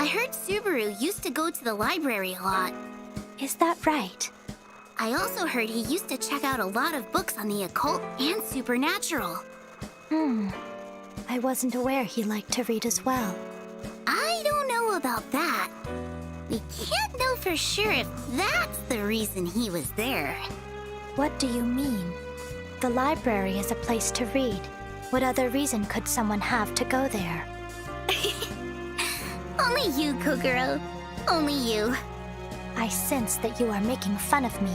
I heard Subaru used to go to the library a lot. Is that right? I also heard he used to check out a lot of books on the occult and supernatural. I wasn't aware he liked to read as well. I don't know about that. We can't know for sure if that's the reason he was there. What do you mean? The library is a place to read. What other reason could someone have to go there? Only you, Kokoro. Only you. I sense that you are making fun of me.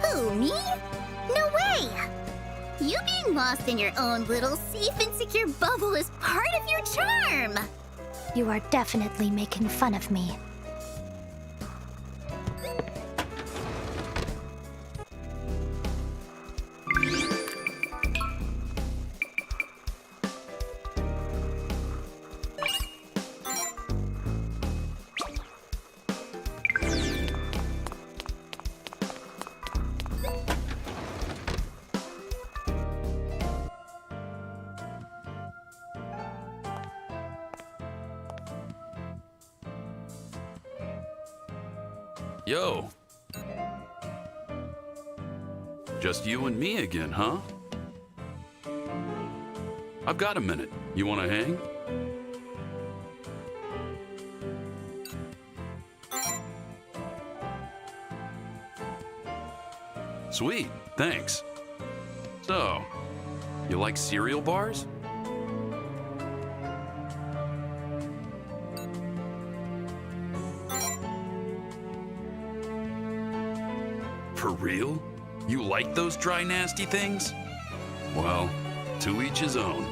Who, me? No way! You being lost in your own little safe and secure bubble is part of your charm! You are definitely making fun of me. Yo. Just you and me again, huh? I've got a minute. You want to hang? Sweet, thanks. So, you like cereal bars? For real? You like those dry, nasty things? Well, to each his own.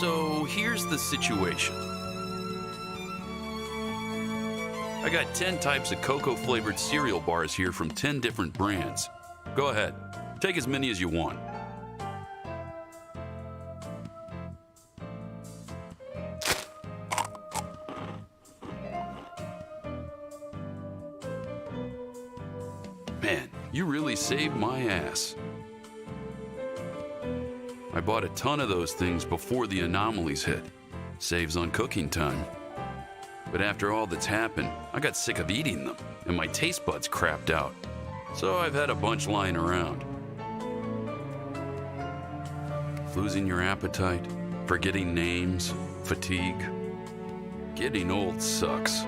So here's the situation. I got 10 types of cocoa-flavored cereal bars here from 10 different brands. Go ahead, take as many as you want. Man, you really saved my ass. I bought a ton of those things before the anomalies hit. Saves on cooking time. But after all that's happened, I got sick of eating them, and my taste buds crapped out. So I've had a bunch lying around. Losing your appetite, forgetting names, fatigue. Getting old sucks.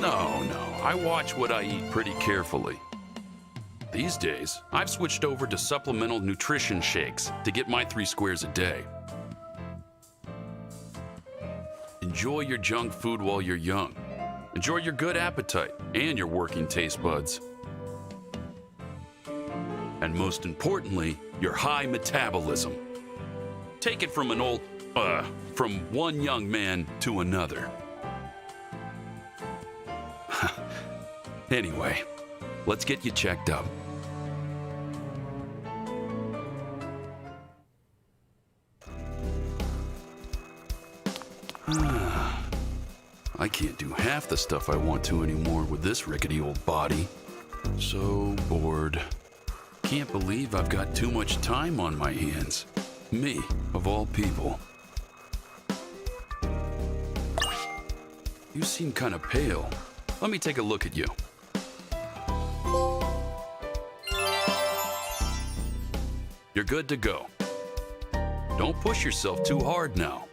No, I watch what I eat pretty carefully. These days, I've switched over to supplemental nutrition shakes to get my 3 squares a day. Enjoy your junk food while you're young. Enjoy your good appetite and your working taste buds. And most importantly, your high metabolism. Take it from from one young man to another. Anyway, let's get you checked up. I can't do half the stuff I want to anymore with this rickety old body. So bored. Can't believe I've got too much time on my hands. Me, of all people. You seem kind of pale. Let me take a look at you. You're good to go. Don't push yourself too hard now.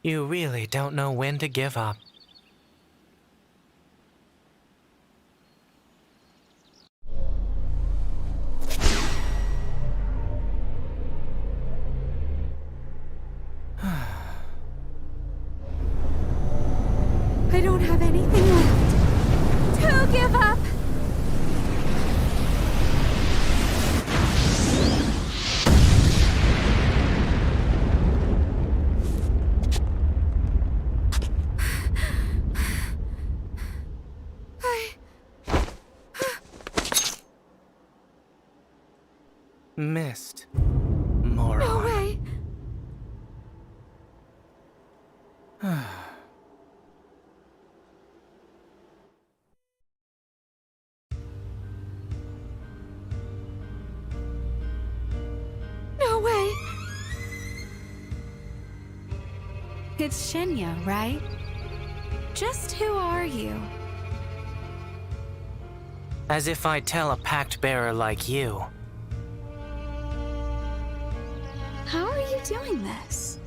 You really don't know when to give up. I don't have anything left to give up. Missed. Moron. No way. No way. It's Shenya, right? Just who are you? As if I'd tell a pact bearer like you. How are you doing this?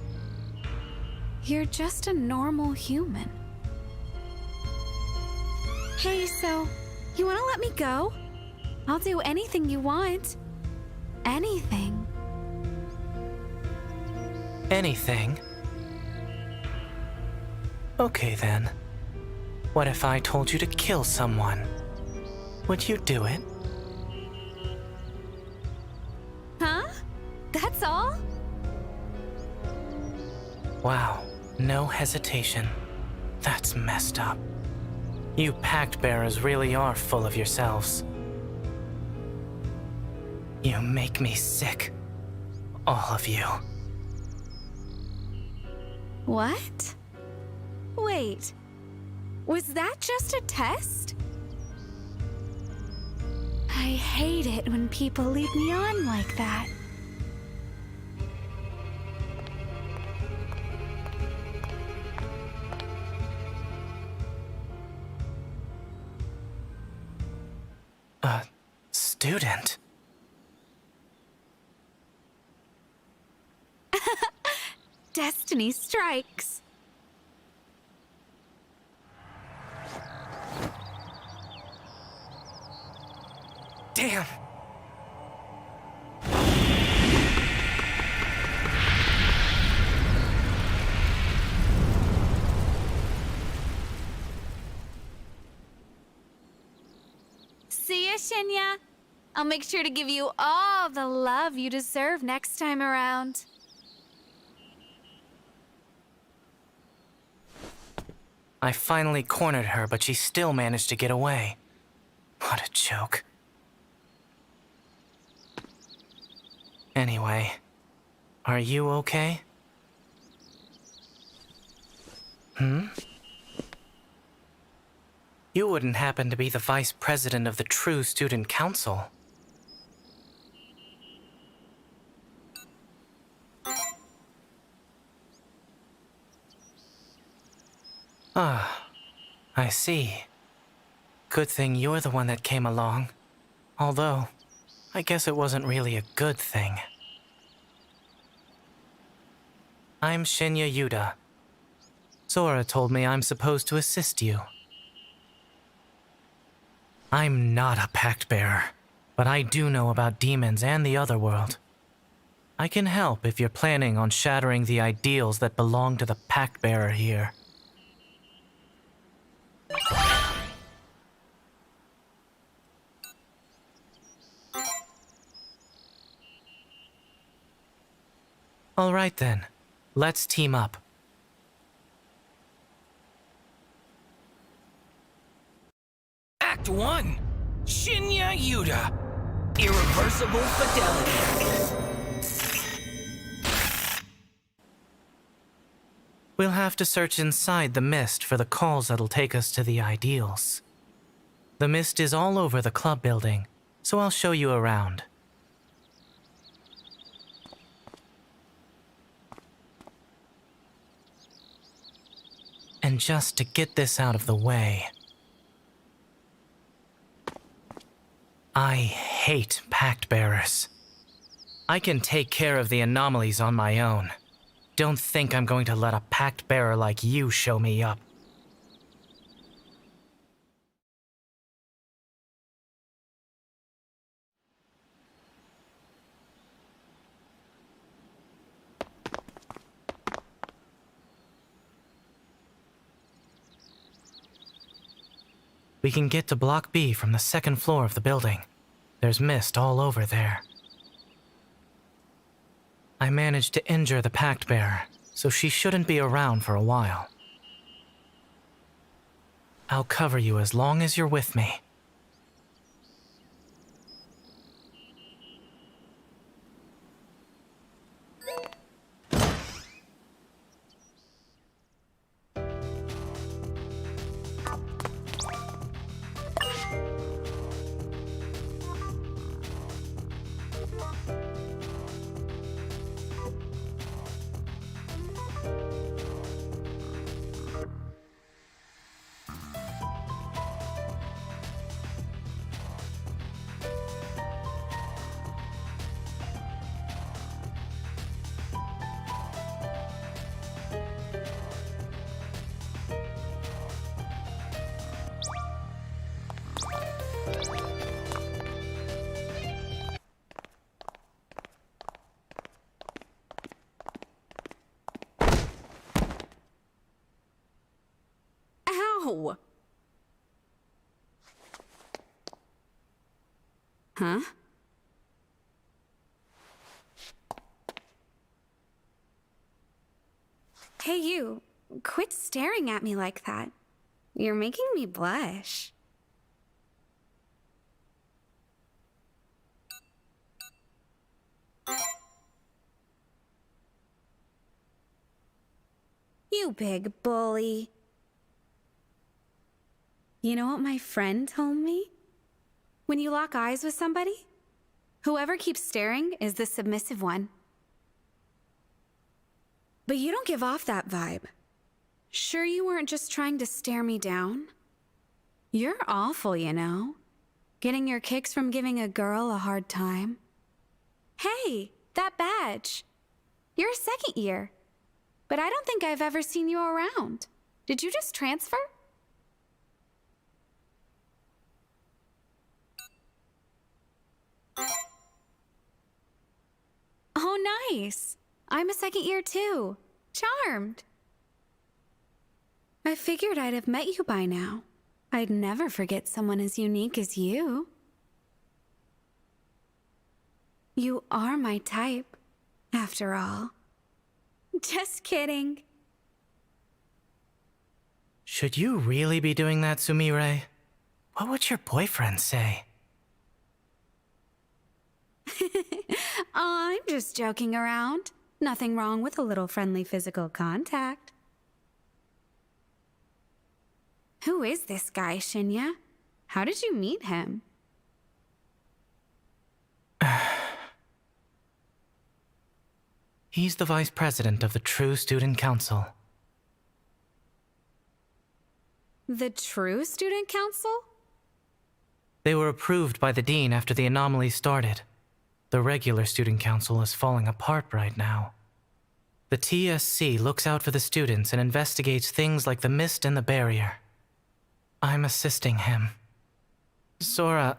You're just a normal human. Hey, so, you wanna let me go? I'll do anything you want. Anything. Anything? Okay then. What if I told you to kill someone? Would you do it? Huh? That's all? Wow, no hesitation. That's messed up. You pact bearers really are full of yourselves. You make me sick. All of you. What? Wait. Was that just a test? I hate it when people lead me on like that. A student? Destiny strikes. Damn! See ya, Shenya. I'll make sure to give you all the love you deserve next time around. I finally cornered her, but she still managed to get away. What a joke. Anyway, are you okay? You wouldn't happen to be the vice president of the True Student Council. Ah, I see. Good thing you're the one that came along. Although, I guess it wasn't really a good thing. I'm Shenya Yuda. Zora told me I'm supposed to assist you. I'm not a pact bearer, but I do know about demons and the other world. I can help if you're planning on shattering the ideals that belong to the pact bearer here. All right then, let's team up. Act 1. Shenya Yuda. Irreversible fidelity. We'll have to search inside the mist for the calls that'll take us to the ideals. The mist is all over the club building, so I'll show you around. And just to get this out of the way, I hate pact bearers. I can take care of the anomalies on my own. don't think I'm going to let a pact bearer like you show me up. We can get to Block B from the second floor of the building. There's mist all over there. I managed to injure the pact bearer, so she shouldn't be around for a while. I'll cover you as long as you're with me. Ow! Huh? Hey, you. Quit staring at me like that. You're making me blush. You big bully. You know what my friend told me? When you lock eyes with somebody, whoever keeps staring is the submissive one. But you don't give off that vibe. Sure you weren't just trying to stare me down? You're awful, you know. Getting your kicks from giving a girl a hard time. Hey, that badge. You're a second year. But I don't think I've ever seen you around. Did you just transfer? Oh, nice. I'm a second year too. Charmed. I figured I'd have met you by now. I'd never forget someone as unique as you. You are my type, after all. Just kidding. Should you really be doing that, Sumire? What would your boyfriend say? I'm just joking around. Nothing wrong with a little friendly physical contact. Who is this guy, Shinya? How did you meet him? He's the vice president of the True Student Council. The True Student Council? They were approved by the dean after the anomaly started. The regular student council is falling apart right now. The TSC looks out for the students and investigates things like the mist and the barrier. I'm assisting him. Sora,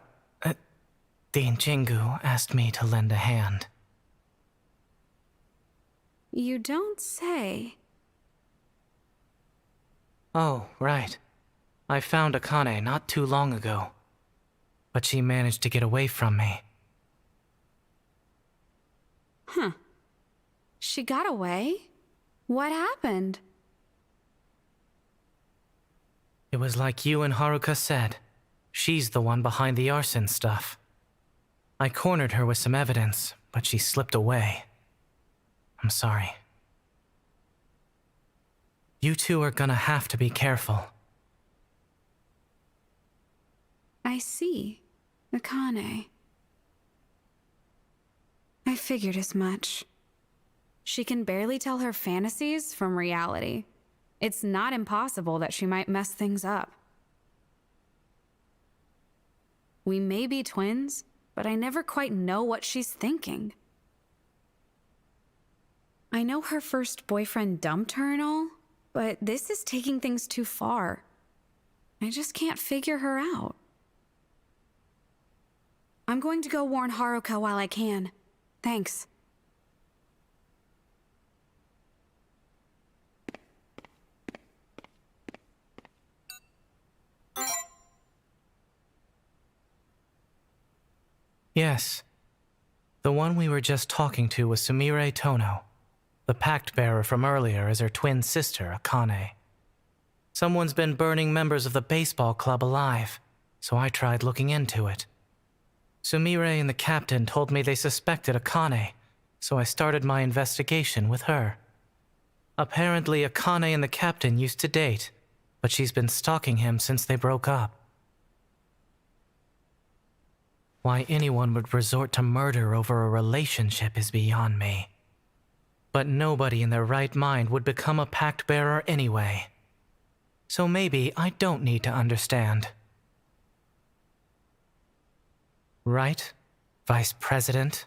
Dean Jingu asked me to lend a hand. You don't say. Oh, right. I found Akane not too long ago. But she managed to get away from me. Huh. She got away? What happened? It was like you and Haruka said. She's the one behind the arson stuff. I cornered her with some evidence, but she slipped away. I'm sorry. You two are gonna have to be careful. I see. Akane. I figured as much. She can barely tell her fantasies from reality. It's not impossible that she might mess things up. We may be twins, but I never quite know what she's thinking. I know her first boyfriend dumped her and all, but this is taking things too far. I just can't figure her out. I'm going to go warn Haruka while I can. Thanks. Yes. The one we were just talking to was Sumire Tono. The pact bearer from earlier is her twin sister, Akane. Someone's been burning members of the baseball club alive, so I tried looking into it. Sumire and the captain told me they suspected Akane, so I started my investigation with her. Apparently, Akane and the captain used to date, but she's been stalking him since they broke up. Why anyone would resort to murder over a relationship is beyond me. But nobody in their right mind would become a pact bearer anyway. So maybe I don't need to understand. Right, Vice President?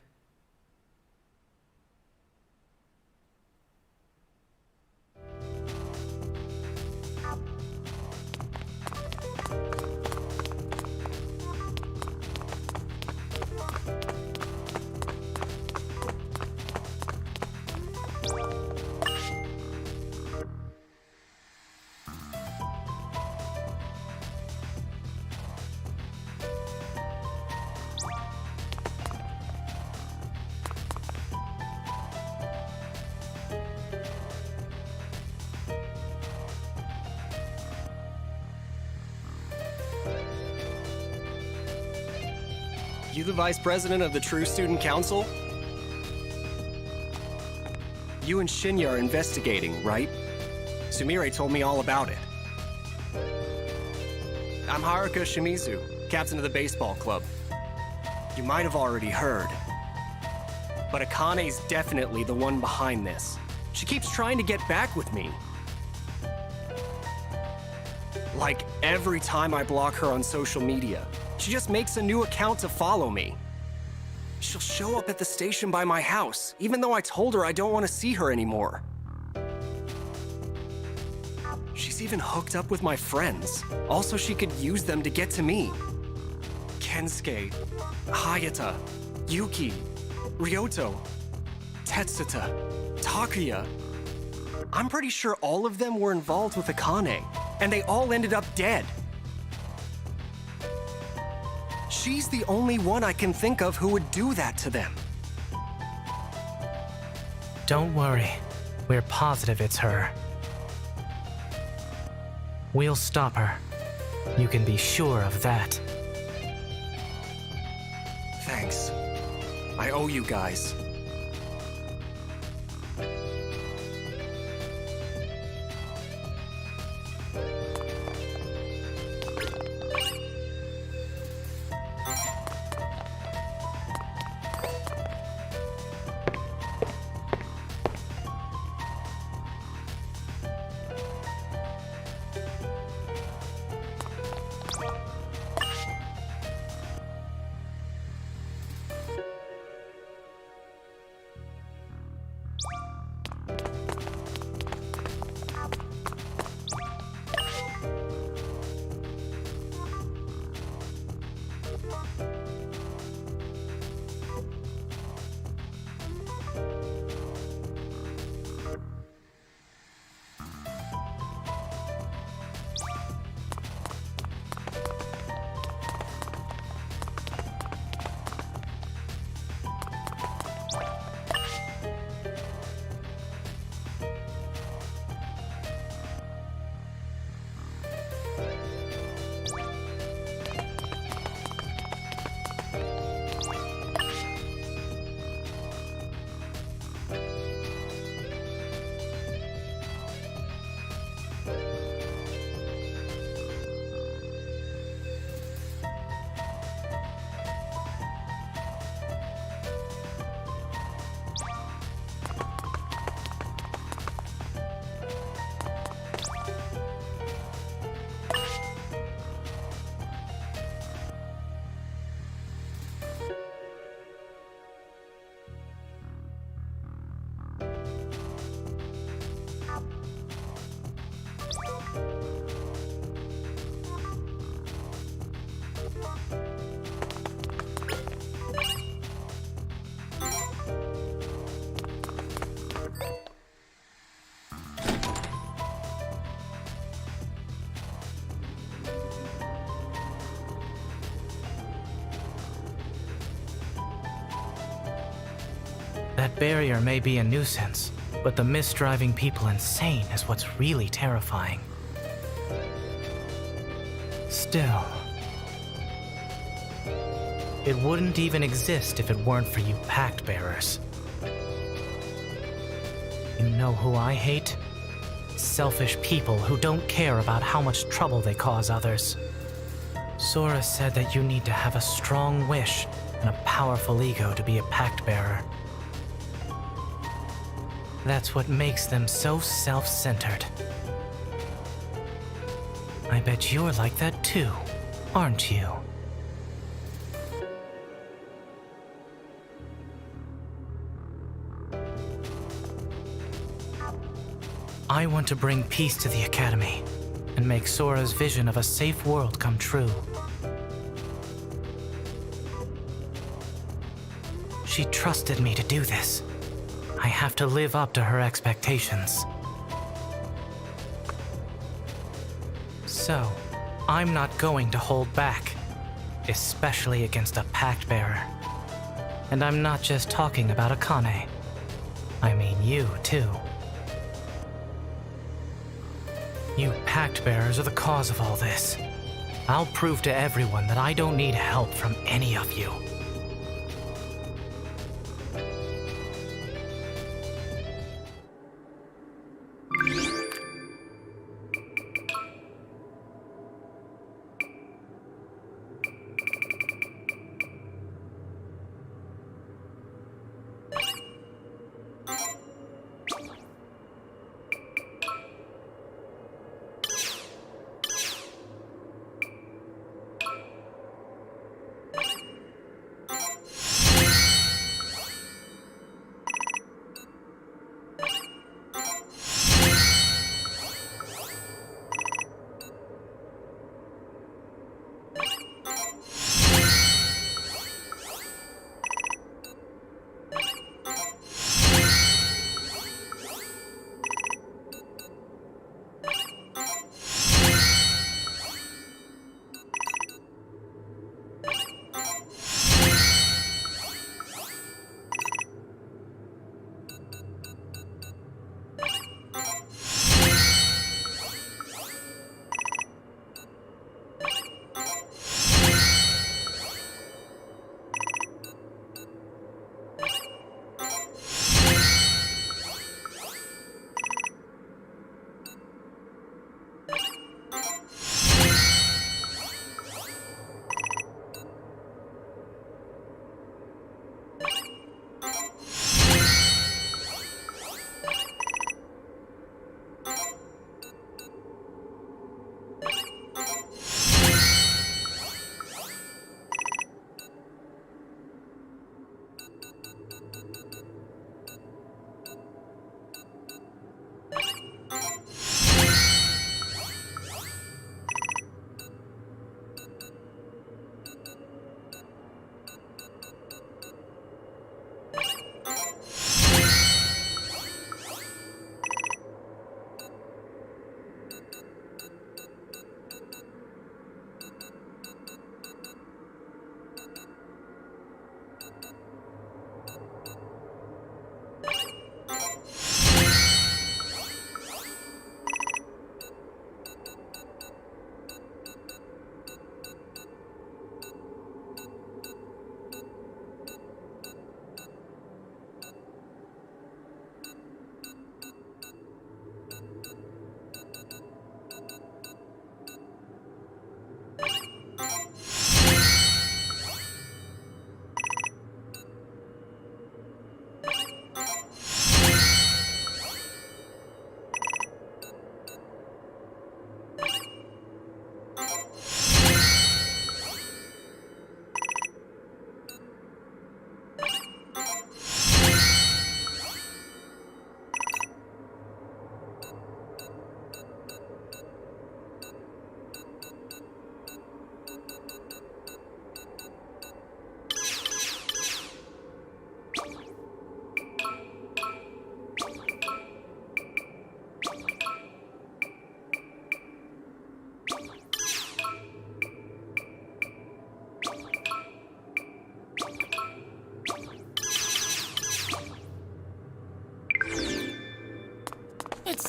You the vice president of the True Student Council? You and Shinya are investigating, right? Sumire told me all about it. I'm Haruka Shimizu, captain of the baseball club. You might have already heard. But Akane's definitely the one behind this. She keeps trying to get back with me. Like every time I block her on social media, she just makes a new account to follow me. She'll show up at the station by my house, even though I told her I don't want to see her anymore. She's even hooked up with my friends. Also, she could use them to get to me. Kensuke, Hayata, Yuki, Ryoto, Tetsuta, Takuya. I'm pretty sure all of them were involved with Akane, and they all ended up dead. She's the only one I can think of who would do that to them. Don't worry. We're positive it's her. We'll stop her. You can be sure of that. Thanks. I owe you guys. That barrier may be a nuisance, but the mist driving people insane is what's really terrifying. Still, it wouldn't even exist if it weren't for you pact bearers. You know who I hate? Selfish people who don't care about how much trouble they cause others. Sora said that you need to have a strong wish and a powerful ego to be a pact bearer. That's what makes them so self-centered. I bet you're like that too, aren't you? I want to bring peace to the Academy and make Sora's vision of a safe world come true. She trusted me to do this. I have to live up to her expectations. So, I'm not going to hold back, especially against a pact bearer. And I'm not just talking about Akane. I mean you, too. You pact bearers are the cause of all this. I'll prove to everyone that I don't need help from any of you.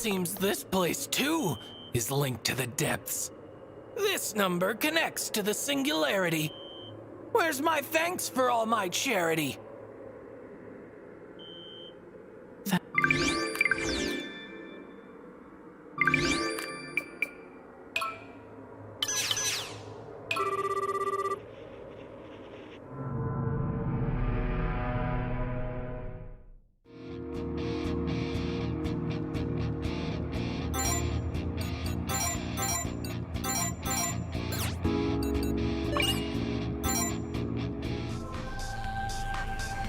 Seems this place, too, is linked to the depths. This number connects to the singularity. Where's my thanks for all my charity?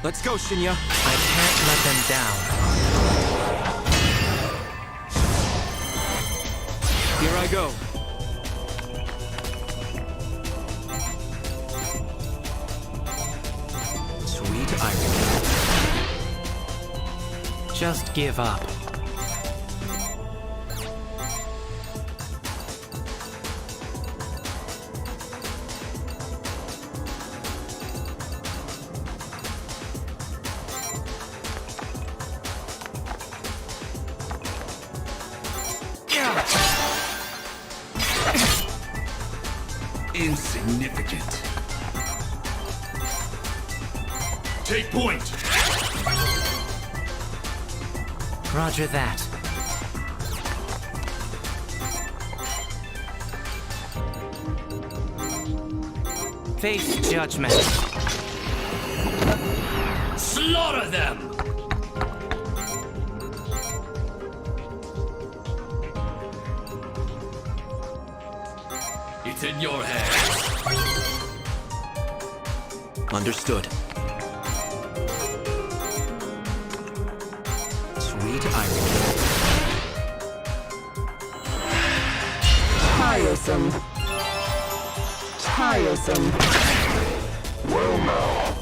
Let's go, Shinya. I can't let them down. Here I go. Sweet irony. Just give up. Insignificant. Take point. Roger that. Face judgment. Slaughter them! It's in your hands. Understood. Sweet irony. Tiresome. Tiresome. Well now.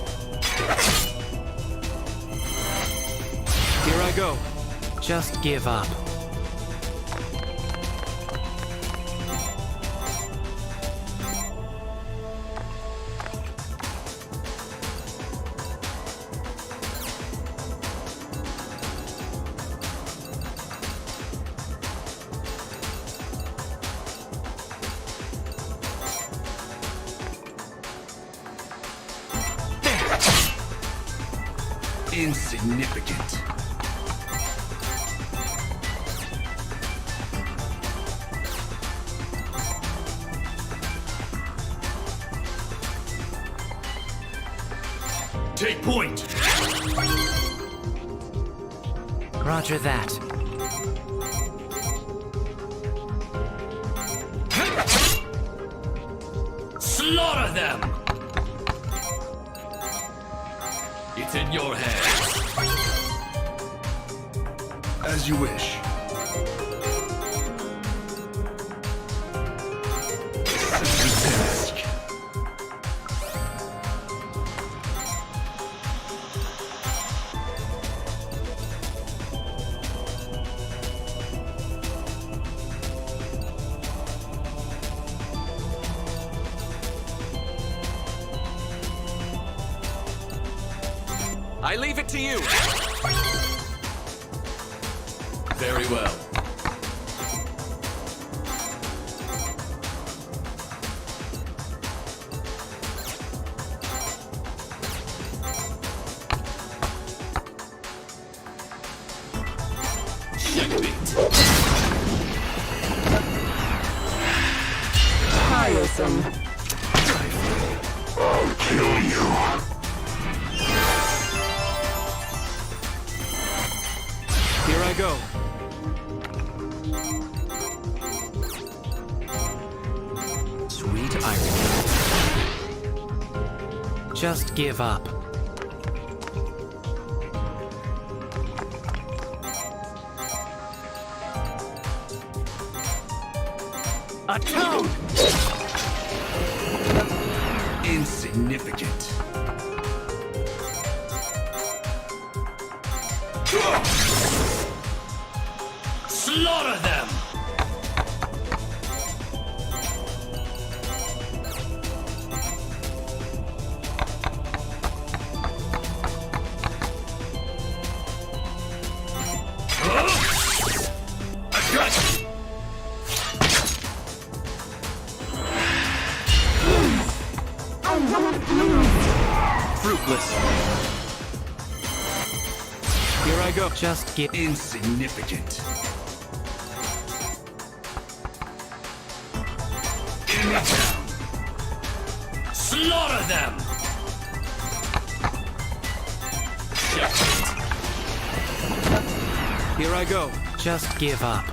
Here I go. Just give up. Insignificant. Take point. Roger that. Slaughter them! It's in your hands. As you wish. Task. I leave it to you. Very well. Checkmate. Tiresome. I'll kill you. Here I go. Sweet irony. Just give up. Atone! Insignificant. Slaughter them! Fruitless. Here I go. Just give. Insignificant. Enemy down. Slaughter them! Here I go. Just give up.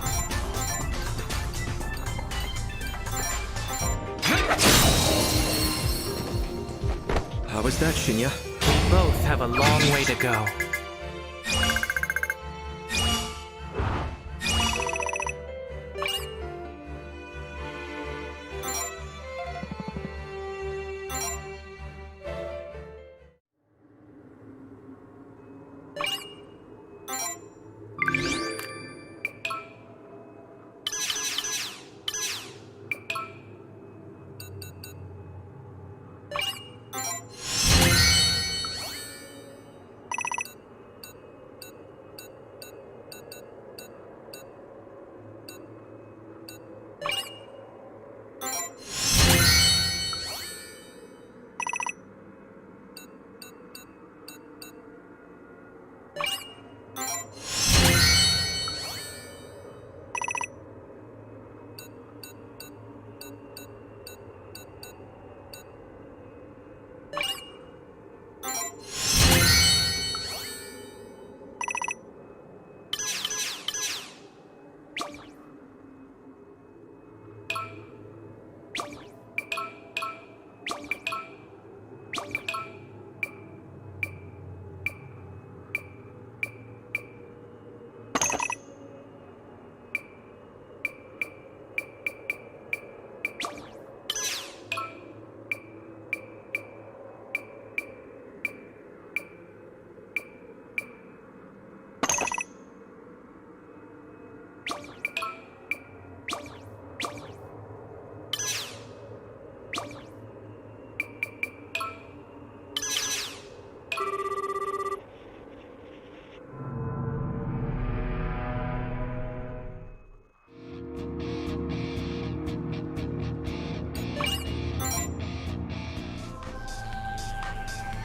How is that, Shinya? We both have a long way to go.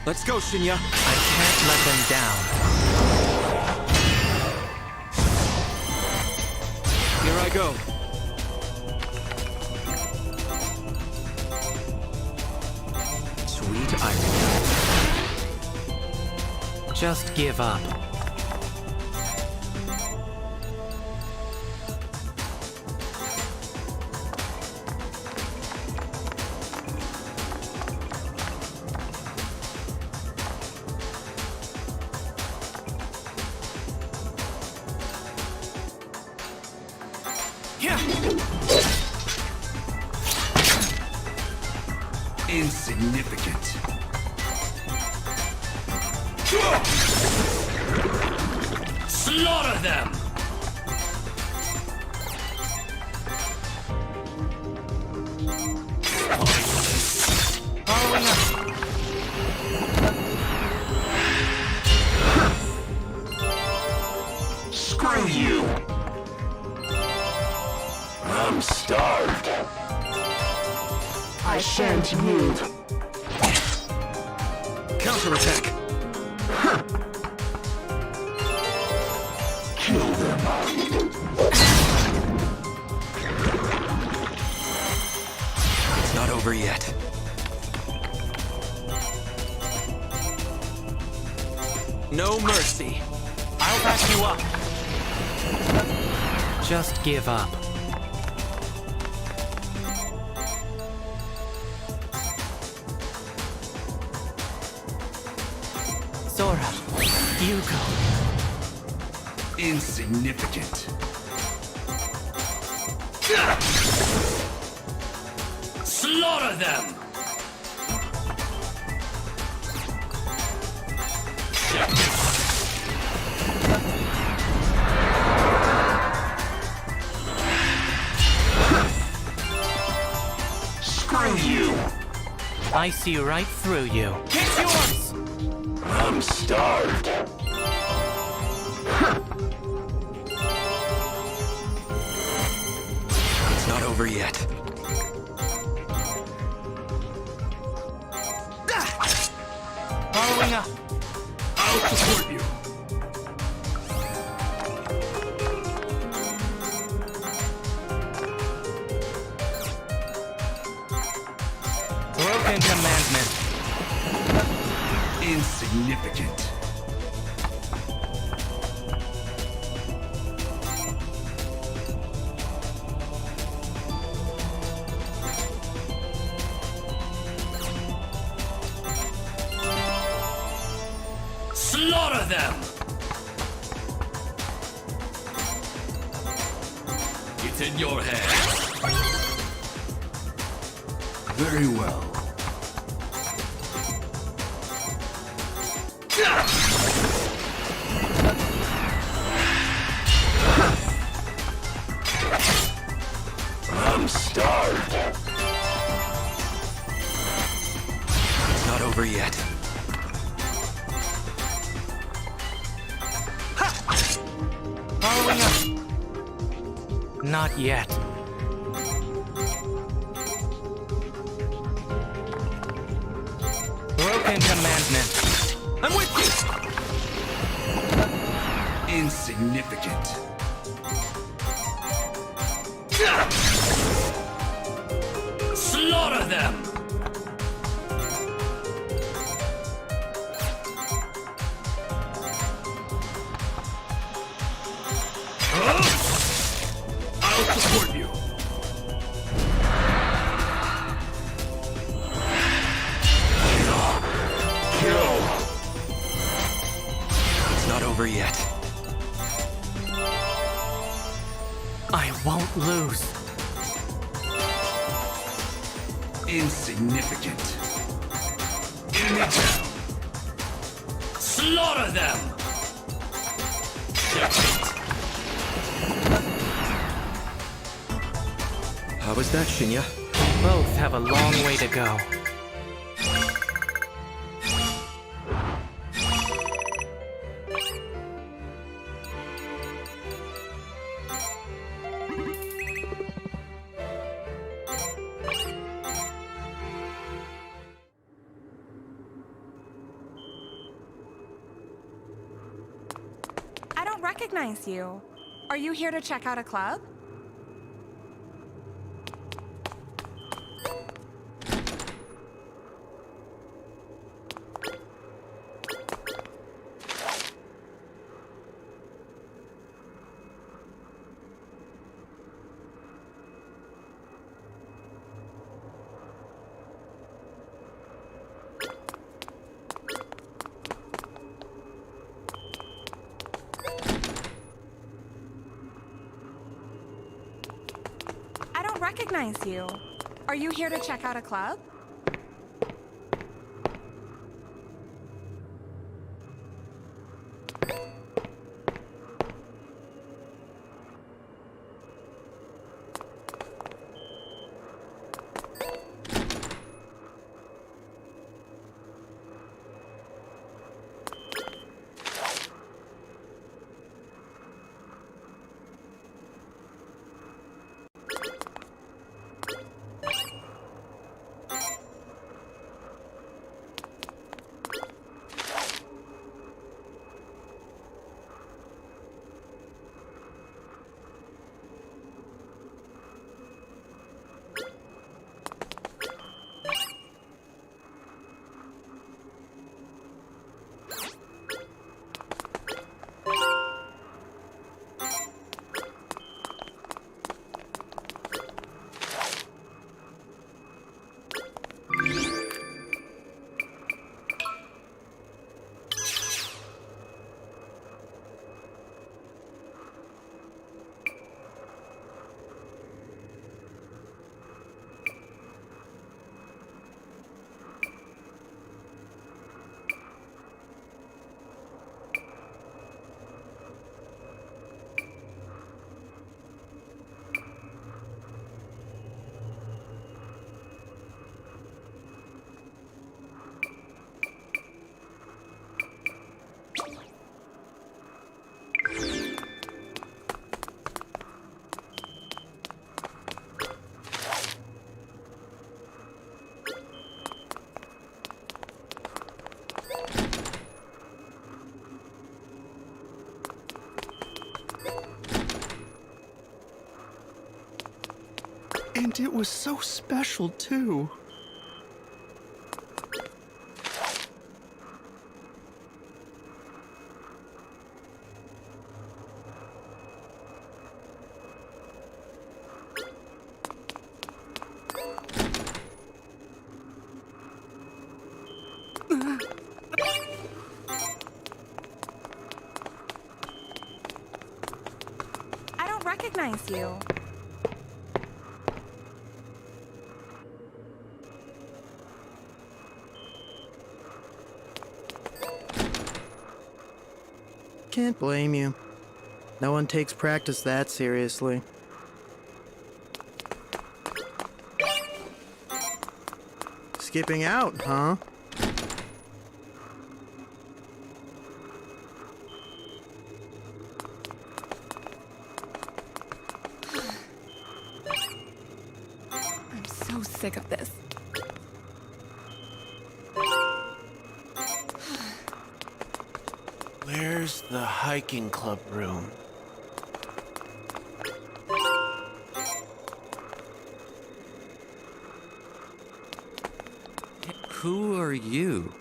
Let's go, Shinya. I can't let them down. Here I go. Sweet irony. Just give up. Insignificant. Slaughter them! Following up. Screw you! I'm starved. I shan't yield. Counterattack. Kill them. It's not over yet. No mercy. I'll back you up. Just give up. Sora, you go. Insignificant. Slaughter them! Screw you! I see right through you. It's yours! I'm starved. over yet. Following up. I'll support you. Broken commandment. Insignificant. Slaughter them! It's in your hands. Very well. I'm starved. It's not over yet. Following up. Not yet. Broken commandment. I'm with you! Insignificant. Slaughter them! I'll support you. Kill. It's not over yet. I won't lose. Insignificant. Enemy down. Slaughter them! How was that, Shinya? Both have a long way to go. I don't recognize you. Are you here to check out a club? I don't recognize you. Are you here to check out a club? And it was so special, too. I don't recognize you. Can't blame you. No one takes practice that seriously. Skipping out, huh? I'm so sick of this. Where's the hiking club room? Who are you?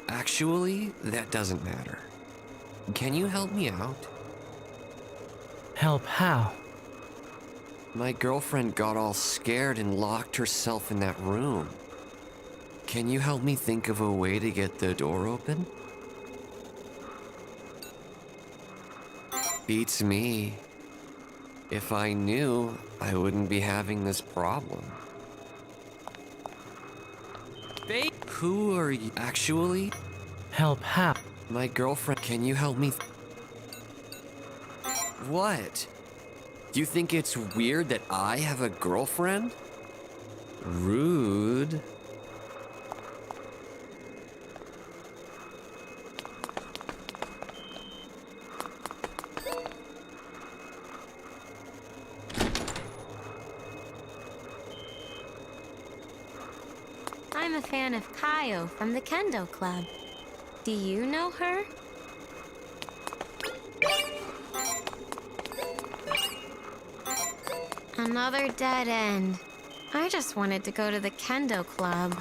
Actually, that doesn't matter. Can you help me out? Help how? My girlfriend got all scared and locked herself in that room. Can you help me think of a way to get the door open? Beats me. If I knew, I wouldn't be having this problem. Who are you? Actually, Help how? my girlfriend. Can you help me? What? You think it's weird that I have a girlfriend? Rude. I'm a fan of Kaio from the Kendo Club. Do you know her? Another dead end. I just wanted to go to the Kendo Club.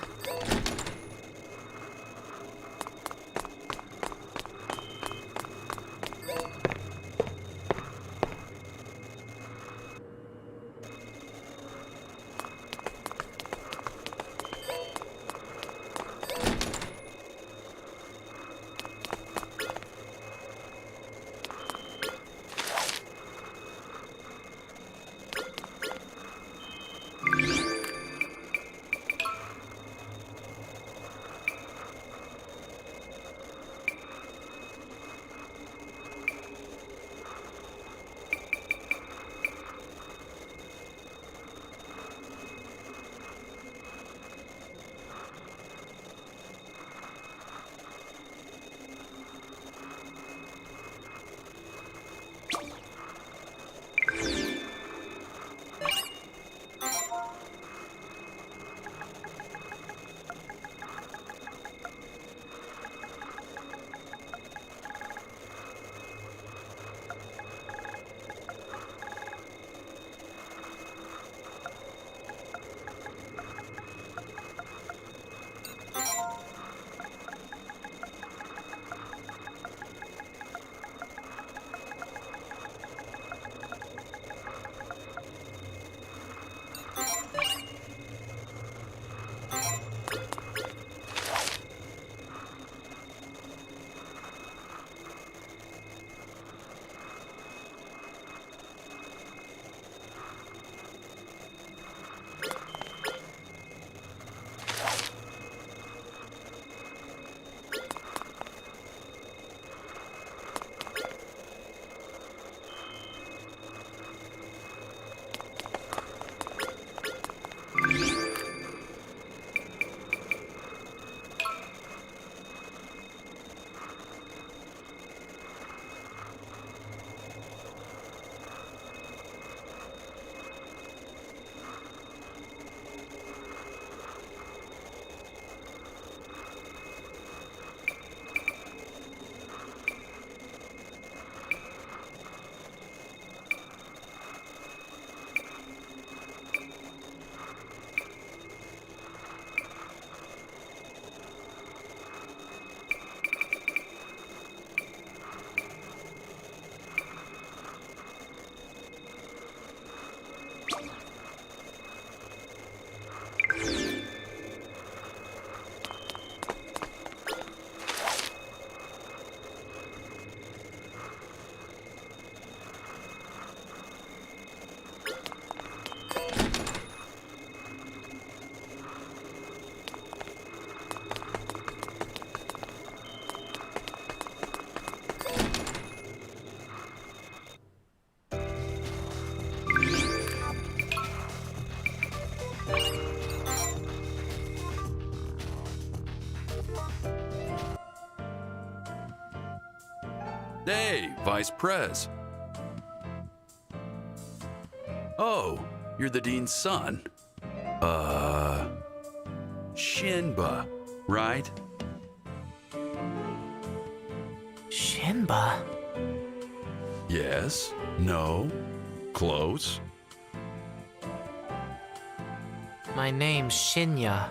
Hey, Vice Prez. Oh, you're the Dean's son. Shinba, right? Shinba? Yes, no, close. My name's Shinya.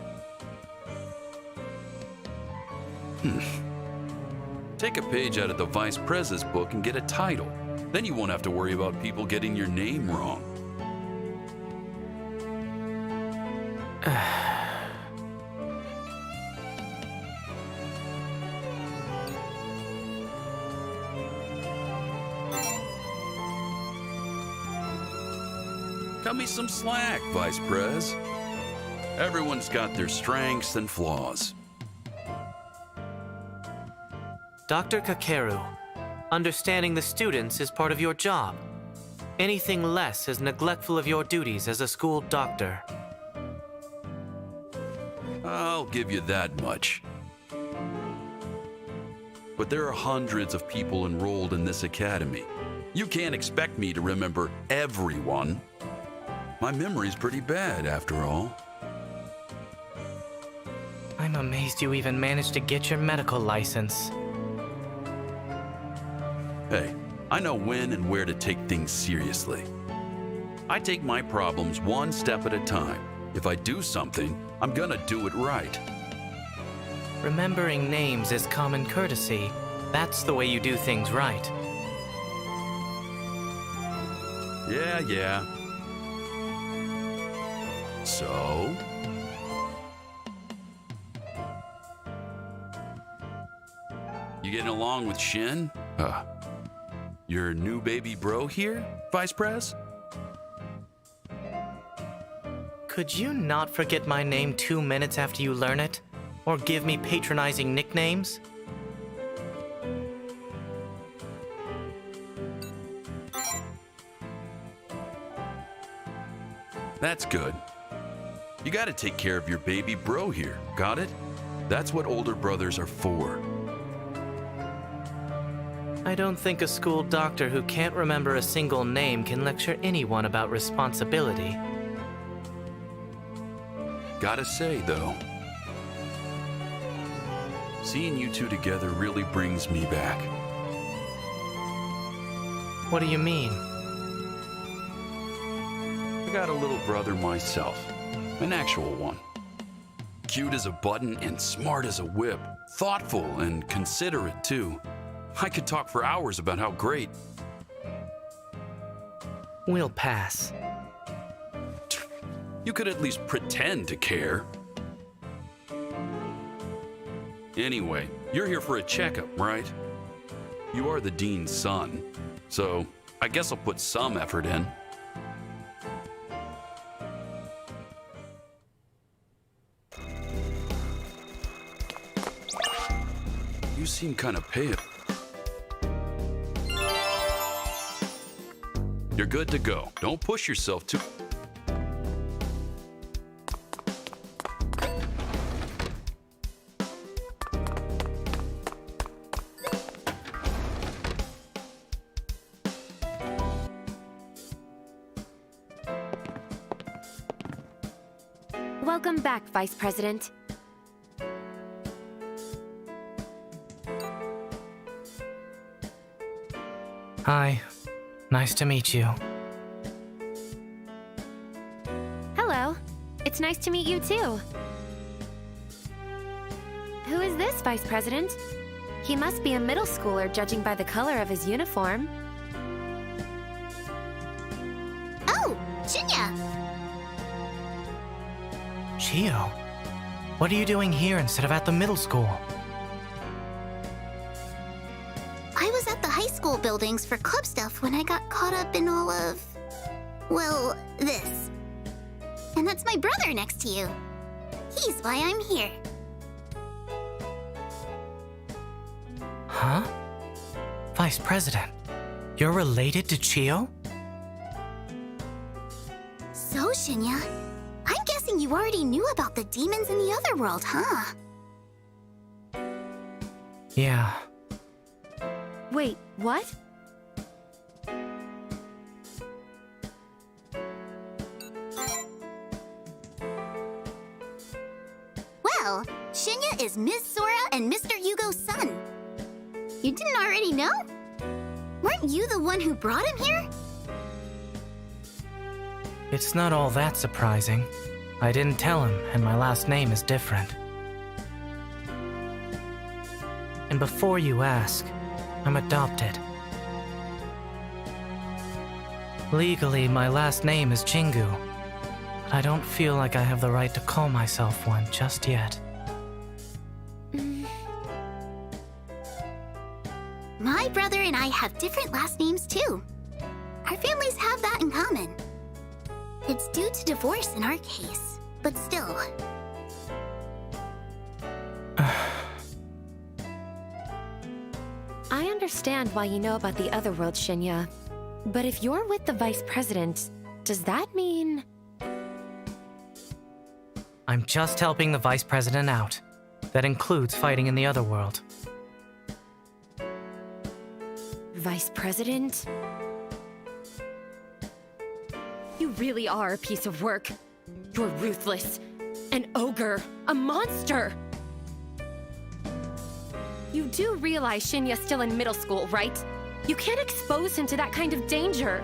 Take a page out of the Vice Prez's book and get a title. Then you won't have to worry about people getting your name wrong. Cut me some slack, Vice Prez. Everyone's got their strengths and flaws. Dr. Kakeru, understanding the students is part of your job. Anything less is neglectful of your duties as a school doctor. I'll give you that much. But there are hundreds of people enrolled in this academy. You can't expect me to remember everyone. My memory's pretty bad, after all. I'm amazed you even managed to get your medical license. Hey, I know when and where to take things seriously. I take my problems one step at a time. If I do something, I'm gonna do it right. Remembering names is common courtesy. That's the way you do things right. Yeah. So? You getting along with Shin? Your new baby bro here, Vice Prez? Could you not forget my name 2 minutes after you learn it? Or give me patronizing nicknames? That's good. You gotta take care of your baby bro here, got it? That's what older brothers are for. I don't think a school doctor who can't remember a single name can lecture anyone about responsibility. Gotta say, though, seeing you two together really brings me back. What do you mean? I got a little brother myself, an actual one. Cute as a button and smart as a whip, thoughtful and considerate, too. I could talk for hours about how great. We'll pass. You could at least pretend to care. Anyway, you're here for a checkup, right? You are the Dean's son, so I guess I'll put some effort in. You seem kind of pale. You're good to go. Don't push yourself too. Welcome back, Vice President. Hi. Nice to meet you. Hello. It's nice to meet you, too. Who is this, Vice President? He must be a middle schooler, judging by the color of his uniform. Oh, Shinya! Chio, what are you doing here instead of at the middle school? I was at the high school buildings for club stuff when I got caught up in all of... well, this. And that's my brother next to you. He's why I'm here. Huh? Vice President, you're related to Chio? So, Shinya, I'm guessing you already knew about the demons in the other world, huh? Yeah. Wait, what? Well, Shinya is Ms. Sora and Mr. Yugo's son. You didn't already know? Weren't you the one who brought him here? It's not all that surprising. I didn't tell him, and my last name is different. And before you ask, I'm adopted. Legally, my last name is Jingu. But I don't feel like I have the right to call myself one just yet. My brother and I have different last names too. Our families have that in common. It's due to divorce in our case, but still. I understand why you know about the other world, Shinya. But if you're with the Vice President, does that mean... I'm just helping the Vice President out. That includes fighting in the other world. Vice President? You really are a piece of work. You're ruthless. An ogre. A monster. You do realize Shinya's still in middle school, right? You can't expose him to that kind of danger.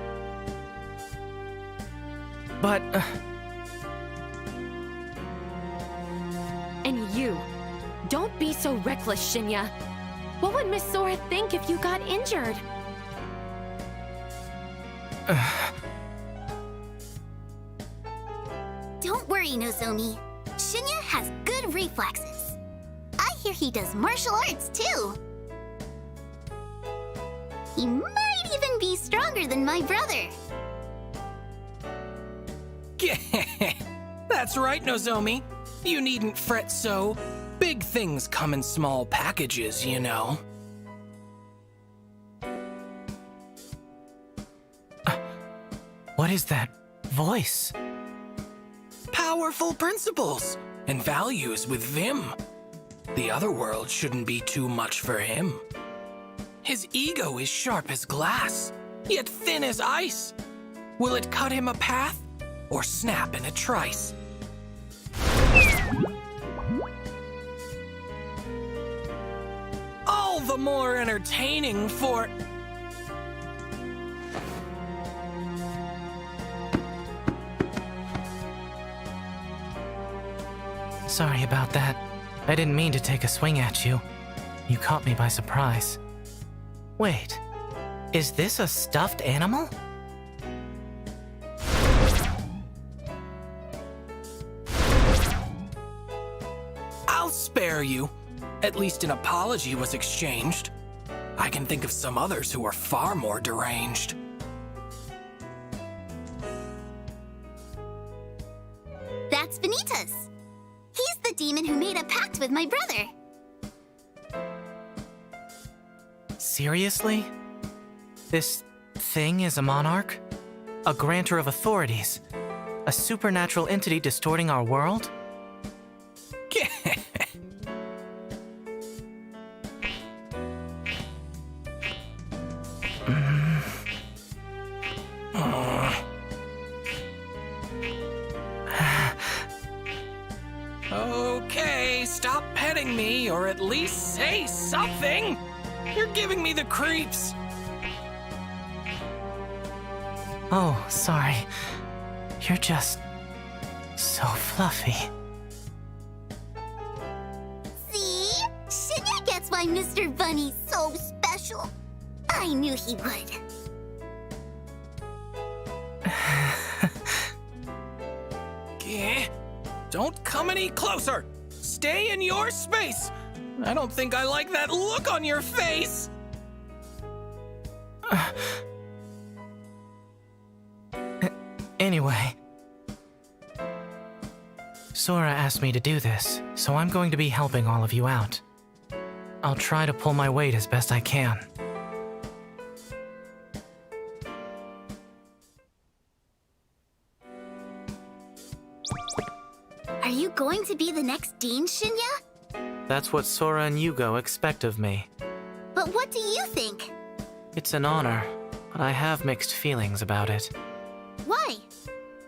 But... And you. Don't be so reckless, Shinya. What would Miss Sora think if you got injured? Don't worry, Nozomi. Shinya has good reflexes. I hear he does martial arts, too. He might even be stronger than my brother. That's right, Nozomi. You needn't fret so. Big things come in small packages, you know. What is that voice? Powerful principles and values with vim. The other world shouldn't be too much for him. His ego is sharp as glass, yet thin as ice. Will it cut him a path or snap in a trice? All the more entertaining for... Sorry about that. I didn't mean to take a swing at you. You caught me by surprise. Wait, is this a stuffed animal? I'll spare you. At least an apology was exchanged. I can think of some others who are far more deranged. That's Vanitas. He's the demon who made a pact with my brother. Seriously? This thing is a monarch? A grantor of authorities? A supernatural entity distorting our world? Okay, stop petting me, or at least say something! You're giving me the creeps! Oh, sorry. You're just... so fluffy. See? Shinya gets why Mr. Bunny's so special. I knew he would. Don't come any closer! Stay in your space! I don't think I like that look on your face! Anyway... Sora asked me to do this, so I'm going to be helping all of you out. I'll try to pull my weight as best I can. Are you going to be the next dean, Shinya? That's what Sora and Yugo expect of me. But What do you think? It's an honor, but I have mixed feelings about it. Why?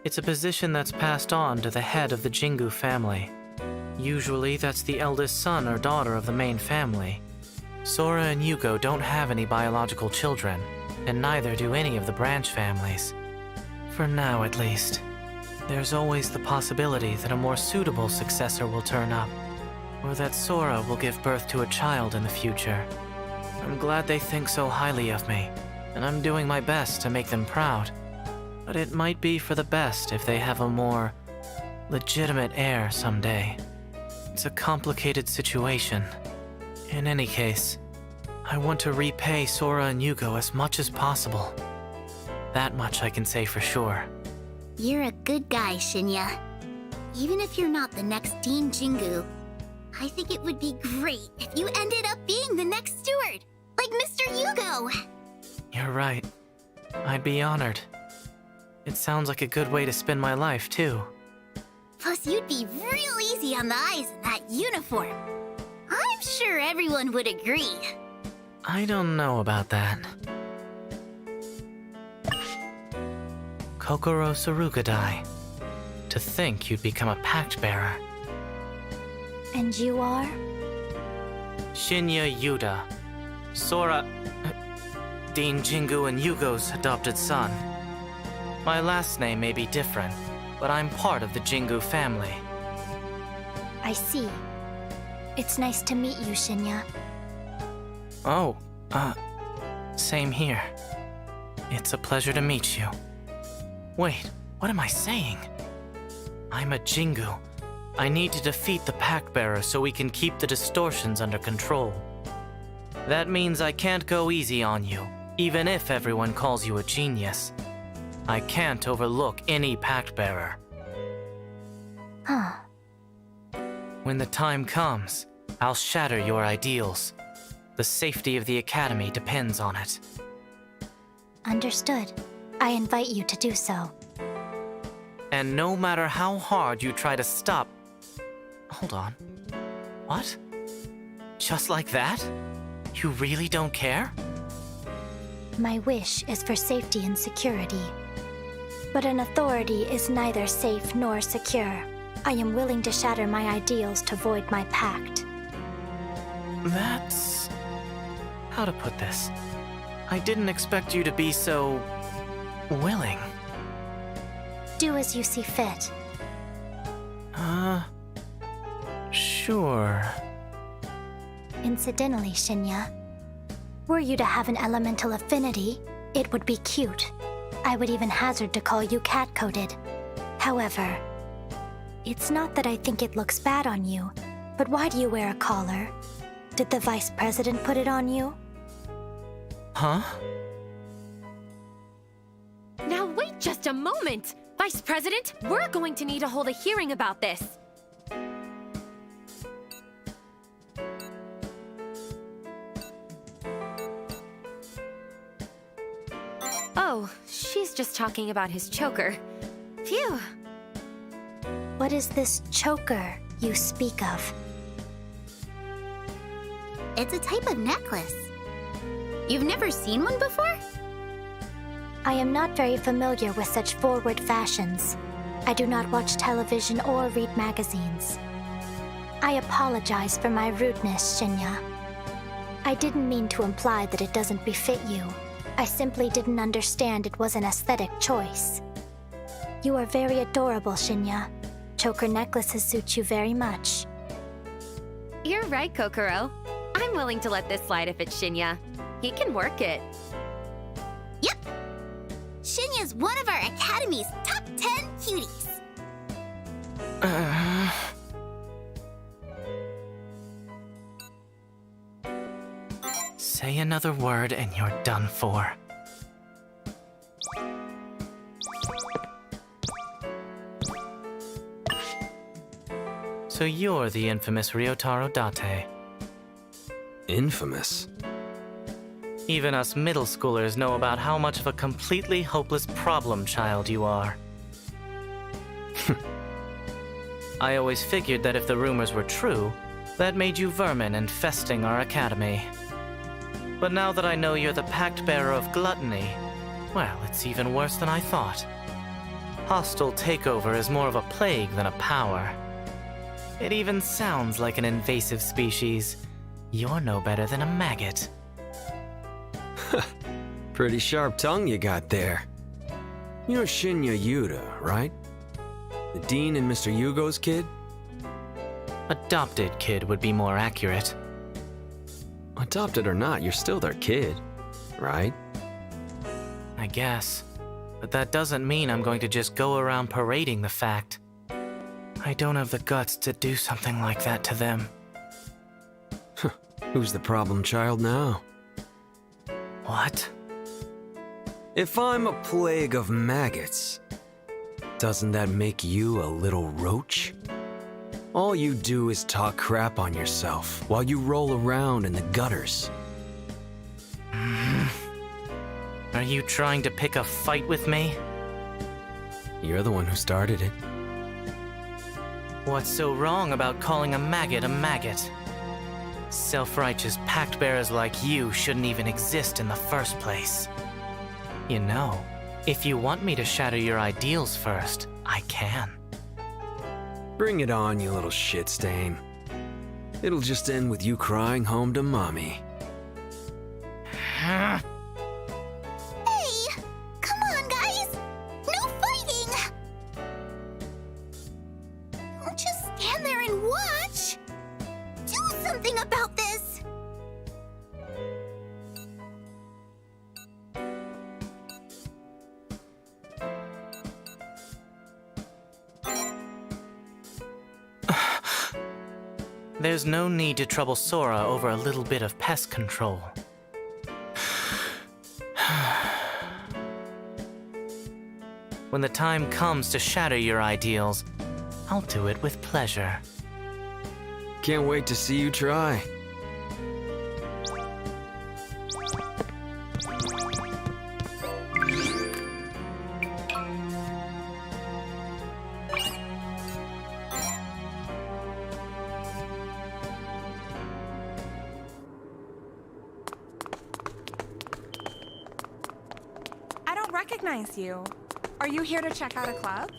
It's a position that's passed on to the head of the Jingu family. Usually, that's the eldest son or daughter of the main family. Sora and Yugo don't have any biological children, and neither do any of the branch families. For now, at least. There's always the possibility that a more suitable successor will turn up, or that Sora will give birth to a child in the future. I'm glad they think so highly of me, and I'm doing my best to make them proud. But it might be for the best if they have a more legitimate heir someday. It's a complicated situation. In any case, I want to repay Sora and Yugo as much as possible. That much I can say for sure. You're a good guy, Shinya. Even if you're not the next Dean Jingu, I think it would be great if you ended up being the next steward, like Mr. Yugo. You're right. I'd be honored. It sounds like a good way to spend my life, too. Plus, you'd be real easy on the eyes in that uniform. I'm sure everyone would agree. I don't know about that. Kokoro Sarugadai. To think you'd become a pact bearer. And you are? Shinya Yuda. Sora... Dean Jingu and Yugo's adopted son. My last name may be different, but I'm part of the Jingu family. I see. It's nice to meet you, Shinya. Oh, same here. It's a pleasure to meet you. Wait, what am I saying? I'm a Jingu. I need to defeat the pact bearer so we can keep the distortions under control. That means I can't go easy on you, even if everyone calls you a genius. I can't overlook any pact bearer. Huh. When the time comes, I'll shatter your ideals. The safety of the Academy depends on it. Understood. I invite you to do so. And no matter how hard you try to stop... Hold on. What? Just like that? You really don't care? My wish is for safety and security. But an authority is neither safe nor secure. I am willing to shatter my ideals to void my pact. That's... how to put this? I didn't expect you to be so... willing. Do as you see fit. Sure. Incidentally, Shinya, were you to have an elemental affinity, it would be cute. I would even hazard to call you cat-coated. However, it's not that I think it looks bad on you, but why do you wear a collar? Did the Vice President put it on you? Huh? Now wait just a moment! Vice President, we're going to need to hold a hearing about this. Oh, she's just talking about his choker. Phew. What is this choker you speak of? It's a type of necklace. You've never seen one before? I am not very familiar with such forward fashions. I do not watch television or read magazines. I apologize for my rudeness, Shinya. I didn't mean to imply that it doesn't befit you. I simply didn't understand it was an aesthetic choice. You are very adorable, Shinya. Choker necklaces suit you very much. You're right, Kokoro. I'm willing to let this slide if it's Shinya. He can work it. Yep. Shinya's one of our Academy's top 10 cuties. Say another word and you're done for. So you're the infamous Ryotaro Date. Infamous? Even us middle schoolers know about how much of a completely hopeless problem child you are. I always figured that if the rumors were true, that made you vermin infesting our academy. But now that I know you're the pact bearer of gluttony, well, it's even worse than I thought. Hostile takeover is more of a plague than a power. It even sounds like an invasive species. You're no better than a maggot. Pretty sharp tongue you got there. You're Shinya Yuta, right? The Dean and Mr. Yugo's kid? Adopted kid would be more accurate. Adopted or not, you're still their kid, right? I guess. But that doesn't mean I'm going to just go around parading the fact. I don't have the guts to do something like that to them. Who's the problem child now? What? If I'm a plague of maggots, doesn't that make you a little roach? All you do is talk crap on yourself while you roll around in the gutters. Are you trying to pick a fight with me? You're the one who started it. What's so wrong about calling a maggot a maggot? Self-righteous pact bearers like you shouldn't even exist in the first place. You know, if you want me to shatter your ideals first, I can. Bring it on, you little shit stain. It'll just end with you crying home to mommy. Hey! Come on, guys! No fighting! Don't just stand there and watch! Do something about this! There's no need to trouble Sora over a little bit of pest control. When the time comes to shatter your ideals, I'll do it with pleasure. Can't wait to see you try. I don't recognize you. Are you here to check out a club?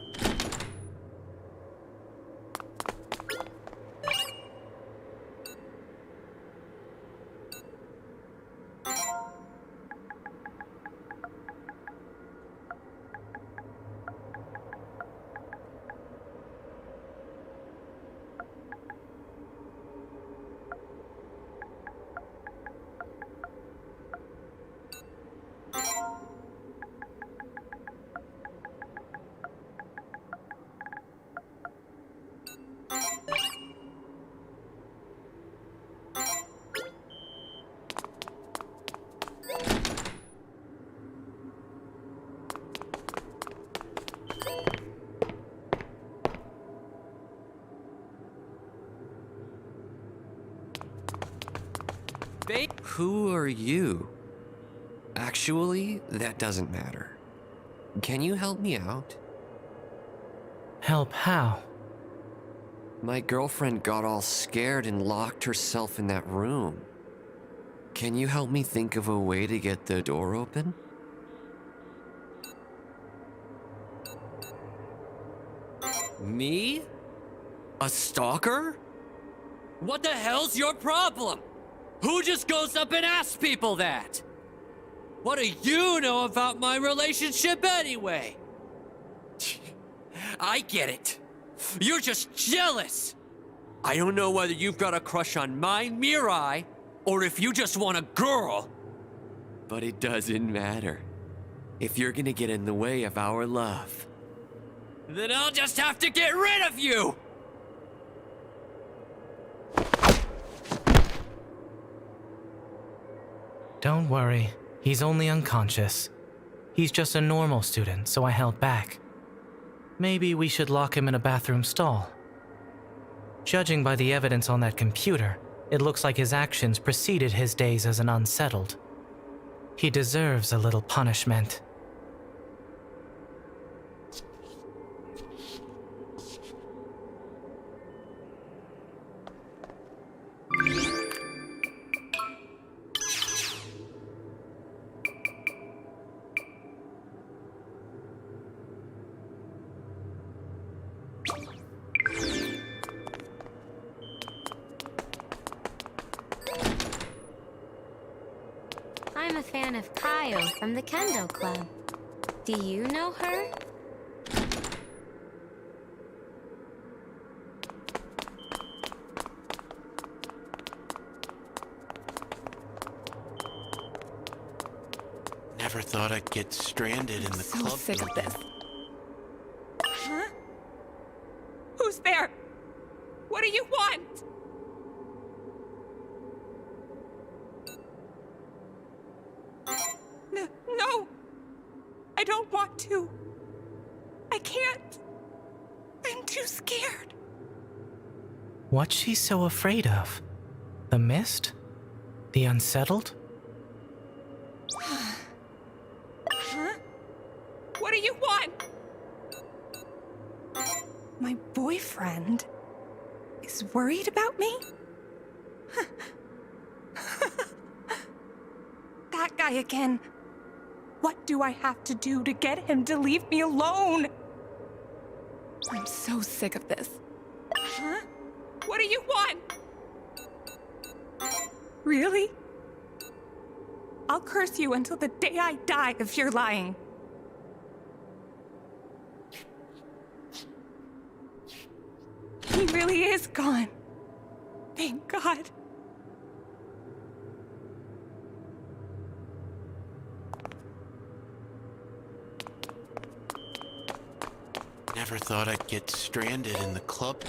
Who are you? Actually, that doesn't matter. Can you help me out? Help how? My girlfriend got all scared and locked herself in that room. Can you help me think of a way to get the door open? Me? A stalker? What the hell's your problem? Who just goes up and asks people that? What do you know about my relationship anyway? I get it. You're just jealous. I don't know whether you've got a crush on my Mirai, or if you just want a girl. But it doesn't matter. If you're gonna get in the way of our love, then I'll just have to get rid of you! Don't worry, he's only unconscious. He's just a normal student, so I held back. Maybe we should lock him in a bathroom stall. Judging by the evidence on that computer, it looks like his actions preceded his days as an unsettled. He deserves a little punishment. I'm a fan of Kaio from the Kendo Club. Do you know her? Never thought I'd get stranded in the So club sick of building. this. Huh? Who's there? What do you want? No! I don't want to. I can't. I'm too scared. What's she so afraid of? The mist? The unsettled? Huh? What do you want? My boyfriend is worried about me? That guy again. What do I have to do to get him to leave me alone? I'm so sick of this. Huh? What do you want? Really? I'll curse you until the day I die if you're lying. He really is gone. Thank God. Never thought I'd get stranded in the club.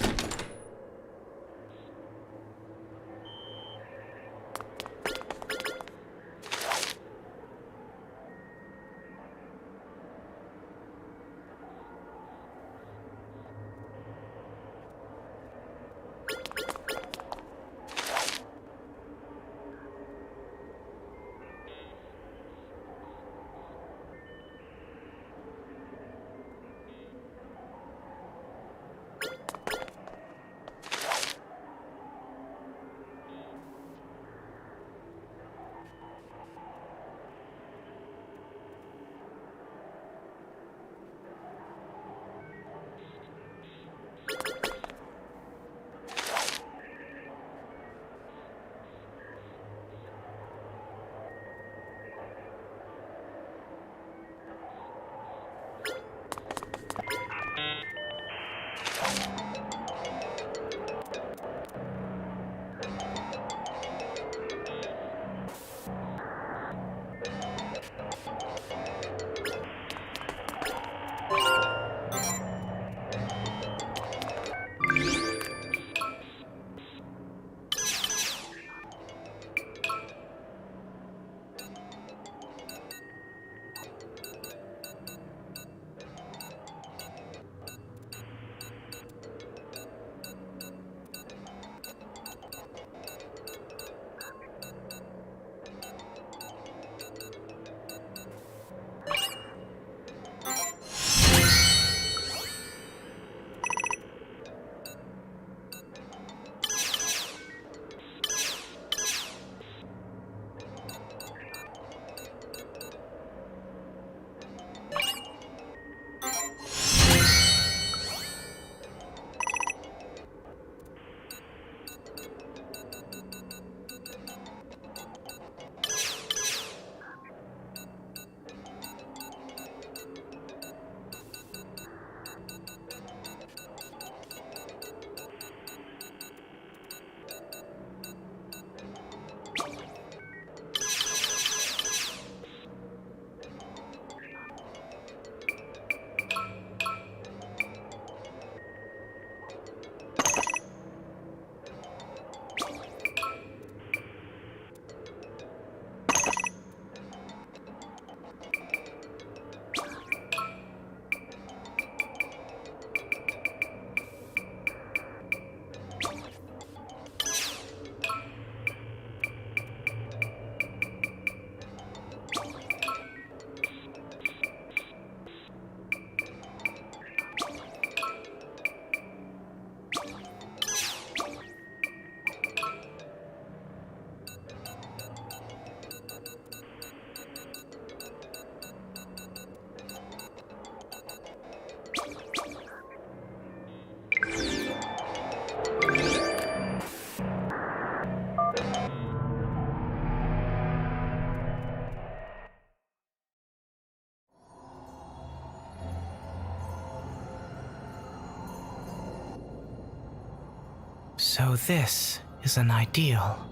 So this is an ideal.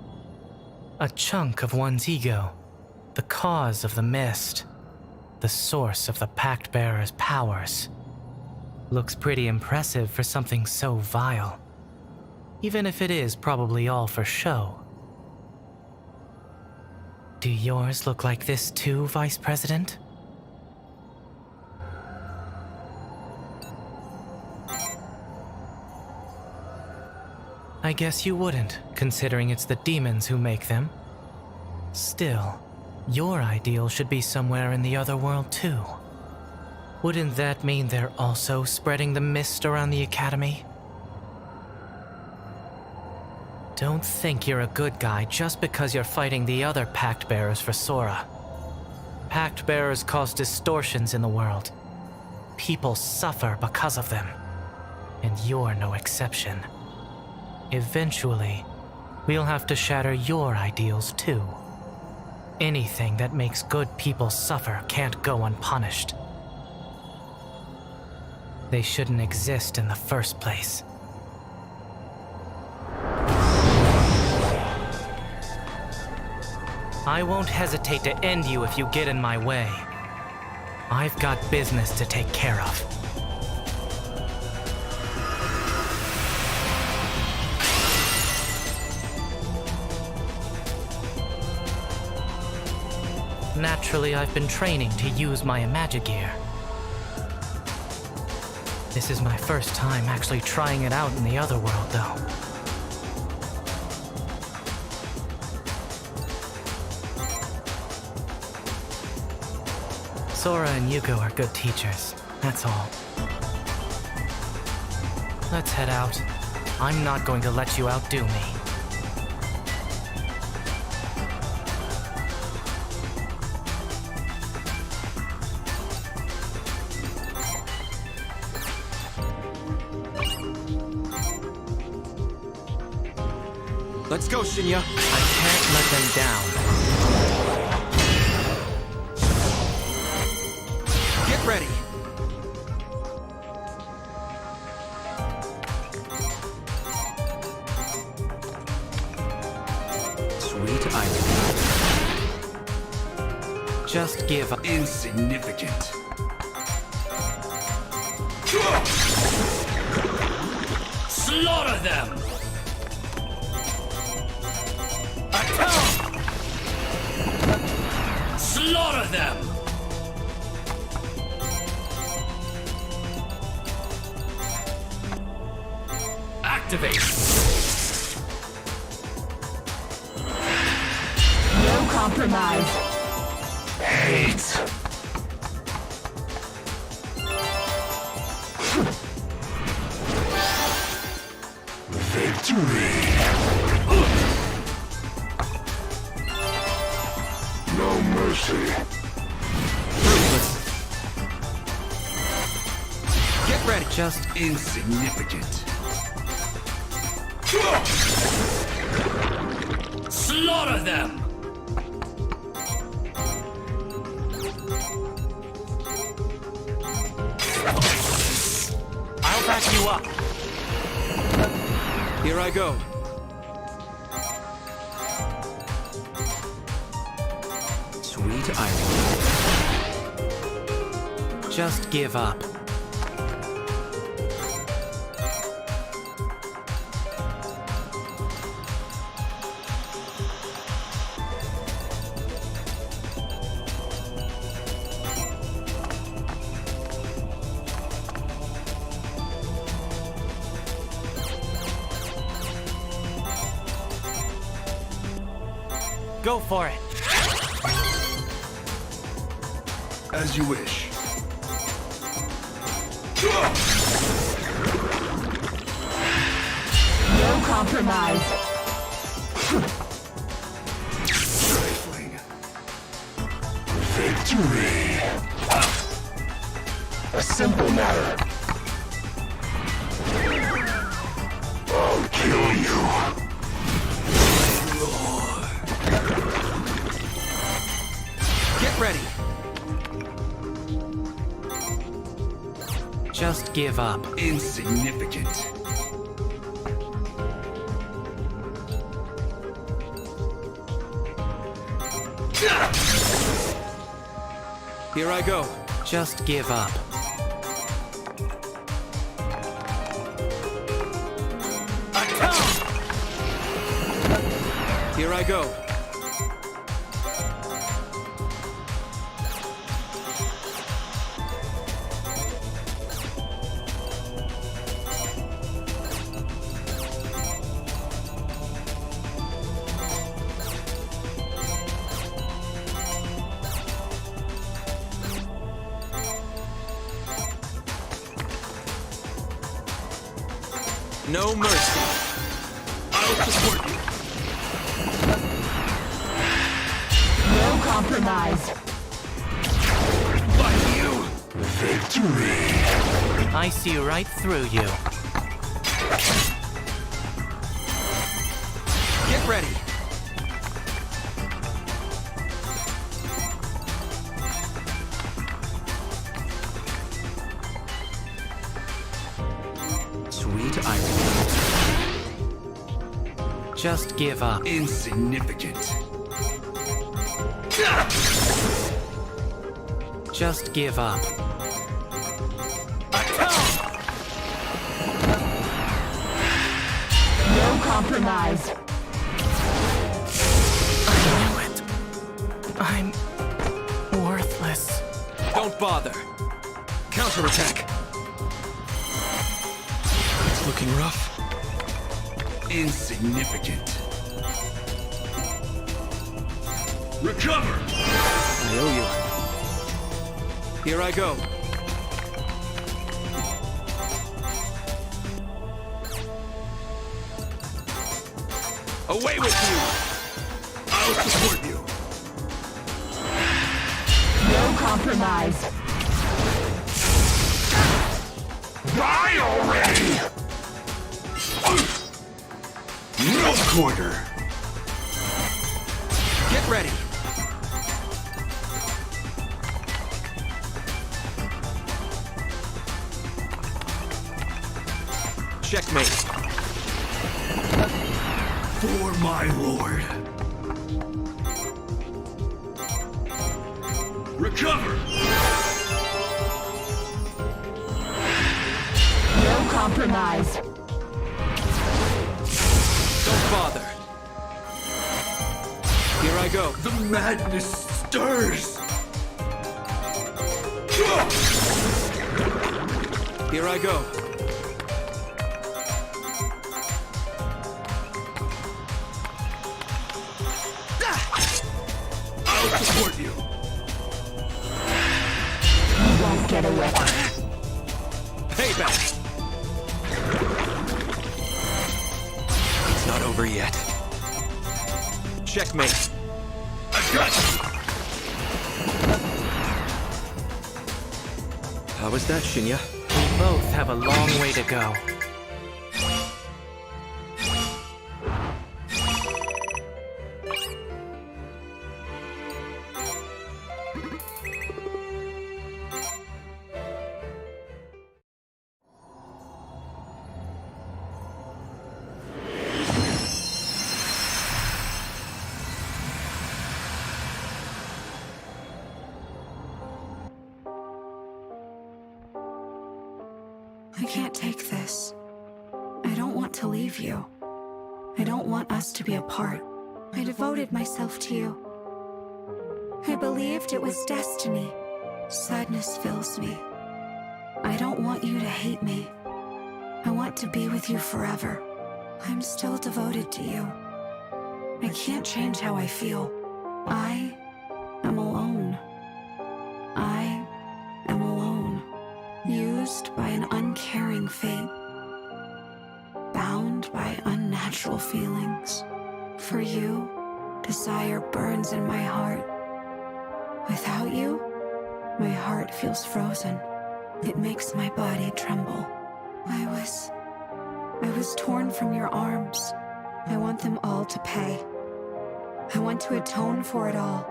A chunk of one's ego, the cause of the mist, the source of the Pact-Bearer's powers. Looks pretty impressive for something so vile, even if it is probably all for show. Do yours look like this too, Vice President? I guess you wouldn't, considering it's the demons who make them. Still, your ideal should be somewhere in the other world too. Wouldn't that mean they're also spreading the mist around the Academy? Don't think you're a good guy just because you're fighting the other Pact-Bearers for Sora. Pact-Bearers cause distortions in the world. People suffer because of them. And you're no exception. Eventually, we'll have to shatter your ideals too. Anything that makes good people suffer can't go unpunished. They shouldn't exist in the first place. I won't hesitate to end you if you get in my way. I've got business to take care of. Naturally, I've been training to use my Imagigear. This is my first time actually trying it out in the other world, though. Sora and Yuko are good teachers, that's all. Let's head out. I'm not going to let you outdo me. Let's go, Shinya. I can't let them down. Get ready. Sweet irony. Just give up. Insignificant. Slaughter them! Slaughter them! Activate! No compromise. Hate. Victory. No mercy. Get ready. Just Insignificant. Slaughter them! I'll back you up. Here I go. Sweet irony. Just give up. Go for it. As you wish. No compromise. Trifling. Victory. A simple matter. I'll kill you. Get ready. Just give up. Insignificant. Here I go. Just give up. Here I go. No mercy. I'll support you. No compromise. By you. Victory. I see right through you. Get ready. Sweet irony. Just give up. Insignificant. Just give up. No compromise. I knew it. I'm worthless. Don't bother. Counterattack. It's looking rough. Insignificant. Recover! I owe you. Here I go. Away with you! I'll support you. No compromise. Die already! No quarter. Get ready. Checkmate. For my lord. Recover. No compromise. Don't bother. Here I go. The madness stirs. Here I go. I'll support you. You won't get away. Payback. It's not over yet. Checkmate. I got you. How was that, Shinya? We both have a long way to go. I can't take this. I don't want to leave you. I don't want us to be apart. I devoted myself to you. I believed it was destiny. Sadness fills me. I don't want you to hate me. I want to be with you forever. I'm still devoted to you. I can't change how I feel. I am alone. I am alone. Used by an uncaring fate. Bound by unnatural feelings. For you, desire burns in my heart. Without you, my heart feels frozen. It makes my body tremble. I was torn from your arms. I want them all to pay. I want to atone for it all.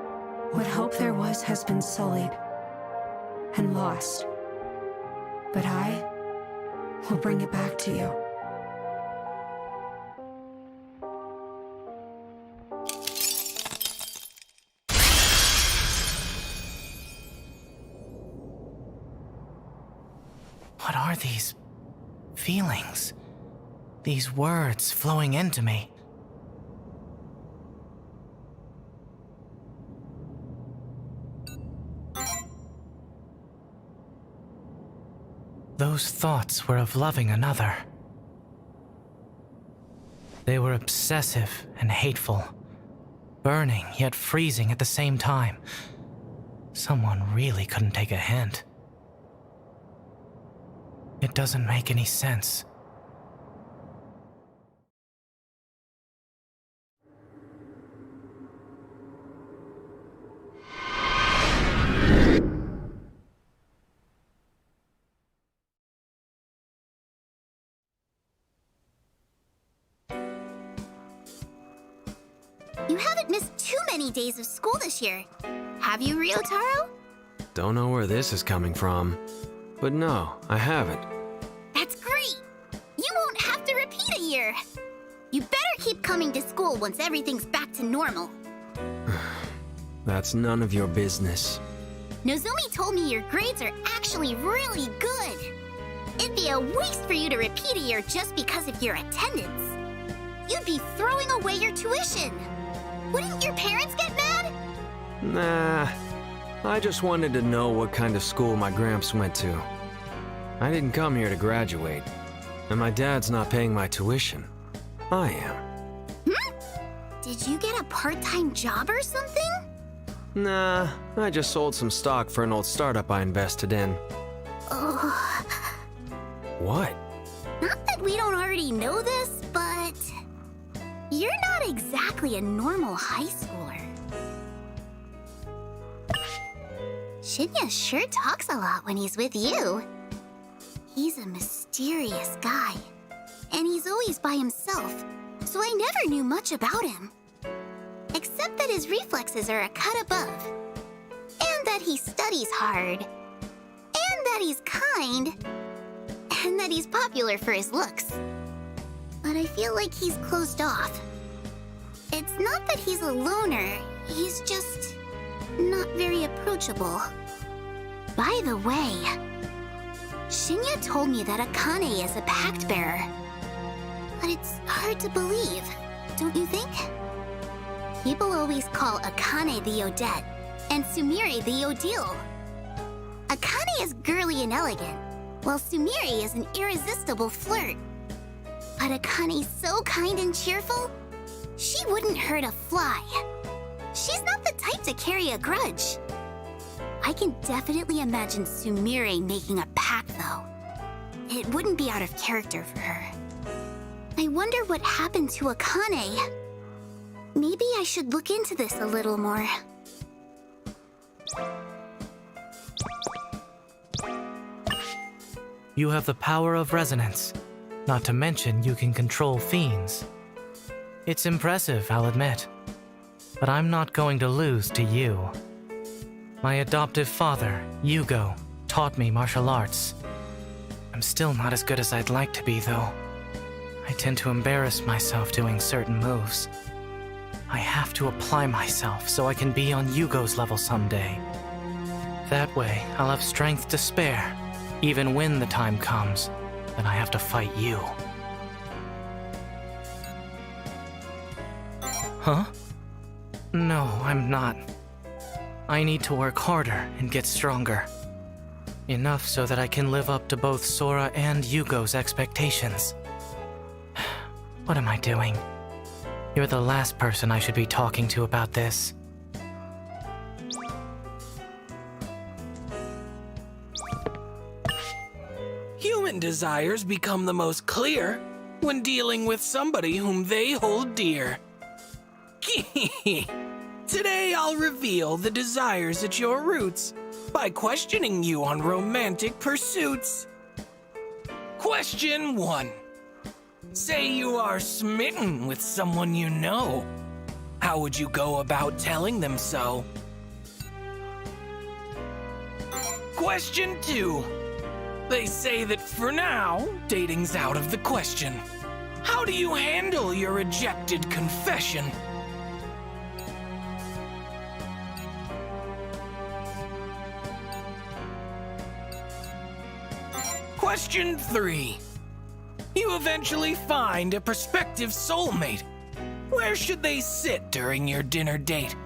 What hope there was has been sullied and lost. But I will bring it back to you. these feelings? These words flowing into me? Those thoughts were of loving another. They were obsessive and hateful, burning yet freezing at the same time. Someone really couldn't take a hint. It doesn't make any sense. You haven't missed too many days of school this year. Have you, Ryotaro? Don't know where this is coming from. But no, I haven't. That's great! You won't have to repeat a year! You better keep coming to school once everything's back to normal. That's none of your business. Nozomi told me your grades are actually really good. It'd be a waste for you to repeat a year just because of your attendance. You'd be throwing away your tuition. Wouldn't your parents get mad? Nah, I just wanted to know what kind of school my gramps went to. I didn't come here to graduate, and my dad's not paying my tuition. I am. Did you get a part-time job or something? Nah, I just sold some stock for an old startup I invested in. Oh. What? Not that we don't already know this, but you're not exactly a normal high schooler. Shinya sure talks a lot when he's with you. He's a mysterious guy, and he's always by himself, so I never knew much about him. Except that his reflexes are a cut above, and that he studies hard, and that he's kind, and that he's popular for his looks. But I feel like he's closed off. It's not that he's a loner, he's just not very approachable. By the way, Shinya told me that Akane is a pact bearer. But it's hard to believe, don't you think? People always call Akane the Odette and Sumire the Odile. Akane is girly and elegant, while Sumire is an irresistible flirt. But Akane's so kind and cheerful, she wouldn't hurt a fly. She's not the type to carry a grudge. I can definitely imagine Sumire making a pact, though. It wouldn't be out of character for her. I wonder what happened to Akane. Maybe I should look into this a little more. You have the power of resonance. Not to mention you can control fiends. It's impressive, I'll admit. But I'm not going to lose to you. My adoptive father, Yugo, taught me martial arts. I'm still not as good as I'd like to be, though. I tend to embarrass myself doing certain moves. I have to apply myself so I can be on Yugo's level someday. That way, I'll have strength to spare, even when the time comes that I have to fight you. Huh? No, I'm not. I need to work harder and get stronger. Enough so that I can live up to both Sora and Yugo's expectations. What am I doing? You're the last person I should be talking to about this. Human desires become the most clear when dealing with somebody whom they hold dear. Today I'll reveal the desires at your roots by questioning you on romantic pursuits. Question 1. Say you are smitten with someone you know. How would you go about telling them so? Question 2. They say that for now, dating's out of the question. How do you handle your rejected confession? Question 3. You eventually find a prospective soulmate. Where should they sit during your dinner date?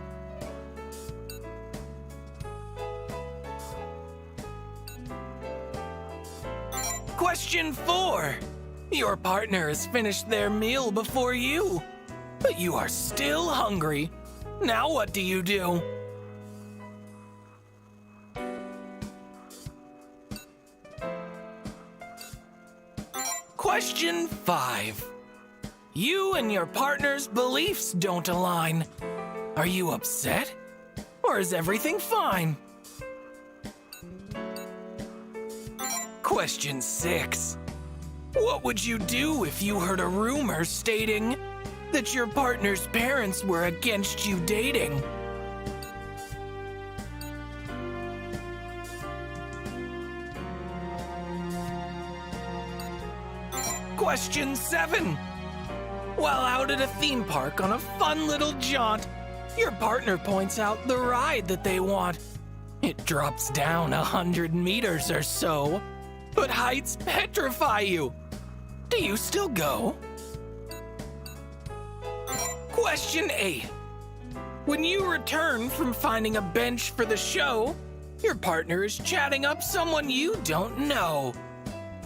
Question 4. Your partner has finished their meal before you, but you are still hungry. Now what do you do? Question 5. You and your partner's beliefs don't align. Are you upset? Or is everything fine? Question 6. What would you do if you heard a rumor stating that your partner's parents were against you dating? Question 7. While out at a theme park on a fun little jaunt, your partner points out the ride that they want. It drops down 100 meters or so, but heights petrify you. Do you still go? Question 8. When you return from finding a bench for the show, your partner is chatting up someone you don't know.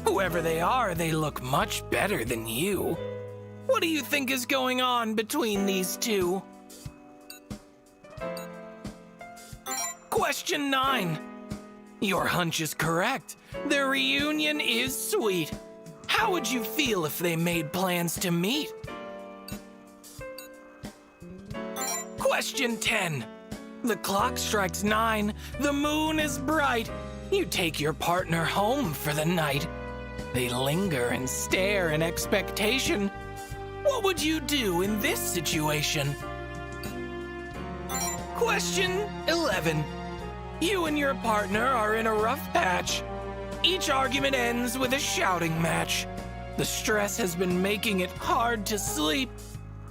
Whoever they are, they look much better than you. What do you think is going on between these two? Question 9. Your hunch is correct. Their reunion is sweet. How would you feel if they made plans to meet? Question 10. The clock strikes 9. The moon is bright. You take your partner home for the night. They linger and stare in expectation. What would you do in this situation? Question 11. You and your partner are in a rough patch. Each argument ends with a shouting match. The stress has been making it hard to sleep.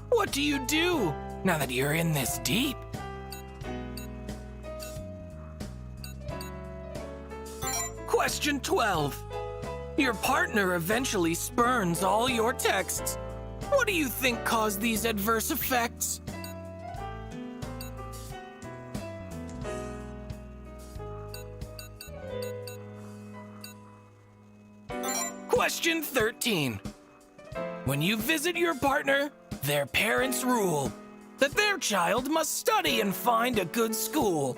What do you do now that you're in this deep? Question 12. Your partner eventually spurns all your texts. What do you think caused these adverse effects? Question 13. When you visit your partner, their parents rule that their child must study and find a good school.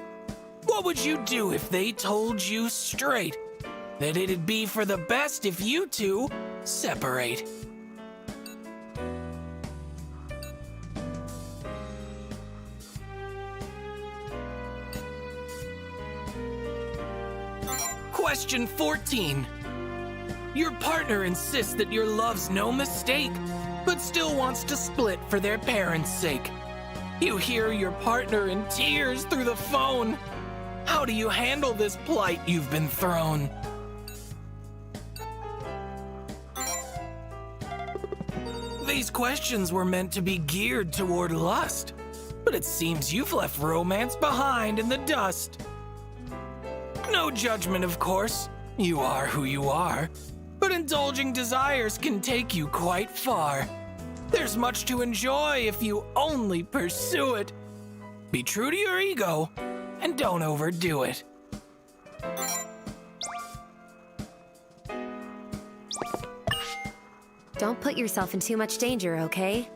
What would you do if they told you straight that it'd be for the best if you two separate? Question 14. Your partner insists that your love's no mistake, but still wants to split for their parents' sake. You hear your partner in tears through the phone. How do you handle this plight you've been thrown? These questions were meant to be geared toward lust, but it seems you've left romance behind in the dust. No judgment, of course. You are who you are. But indulging desires can take you quite far. There's much to enjoy if you only pursue it. Be true to your ego and don't overdo it. Don't put yourself in too much danger, okay?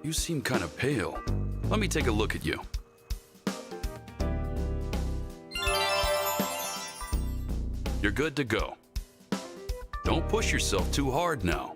You seem kind of pale. Let me take a look at you. You're good to go. Don't push yourself too hard now.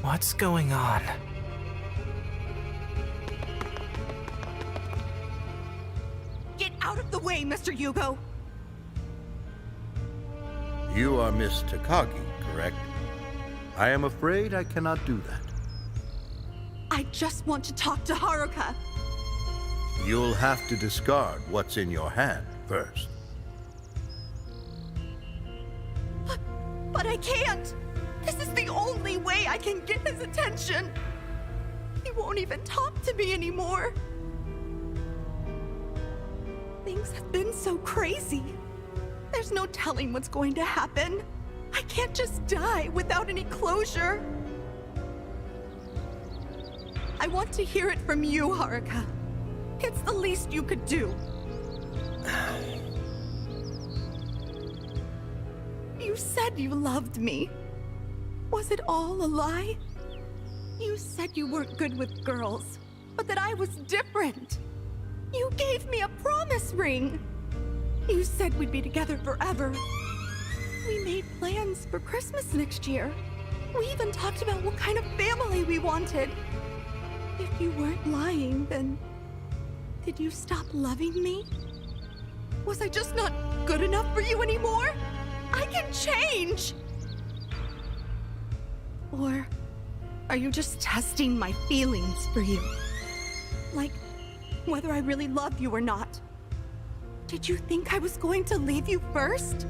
What's going on? Get out of the way, Mr. Hugo! You are Miss Takagi, correct? I am afraid I cannot do that. I just want to talk to Haruka. You'll have to discard what's in your hand first. But I can't! This is the only way I can get his attention! He won't even talk to me anymore. Things have been so crazy. There's no telling what's going to happen. I can't just die without any closure. I want to hear it from you, Haruka. It's the least you could do. You said you loved me. Was it all a lie? You said you weren't good with girls, but that I was different. You gave me a promise ring. You said we'd be together forever. We made plans for Christmas next year. We even talked about what kind of family we wanted. If you weren't lying, then did you stop loving me? Was I just not good enough for you anymore? I can change! Or are you just testing my feelings for you? Like, whether I really love you or not? Did you think I was going to leave you first?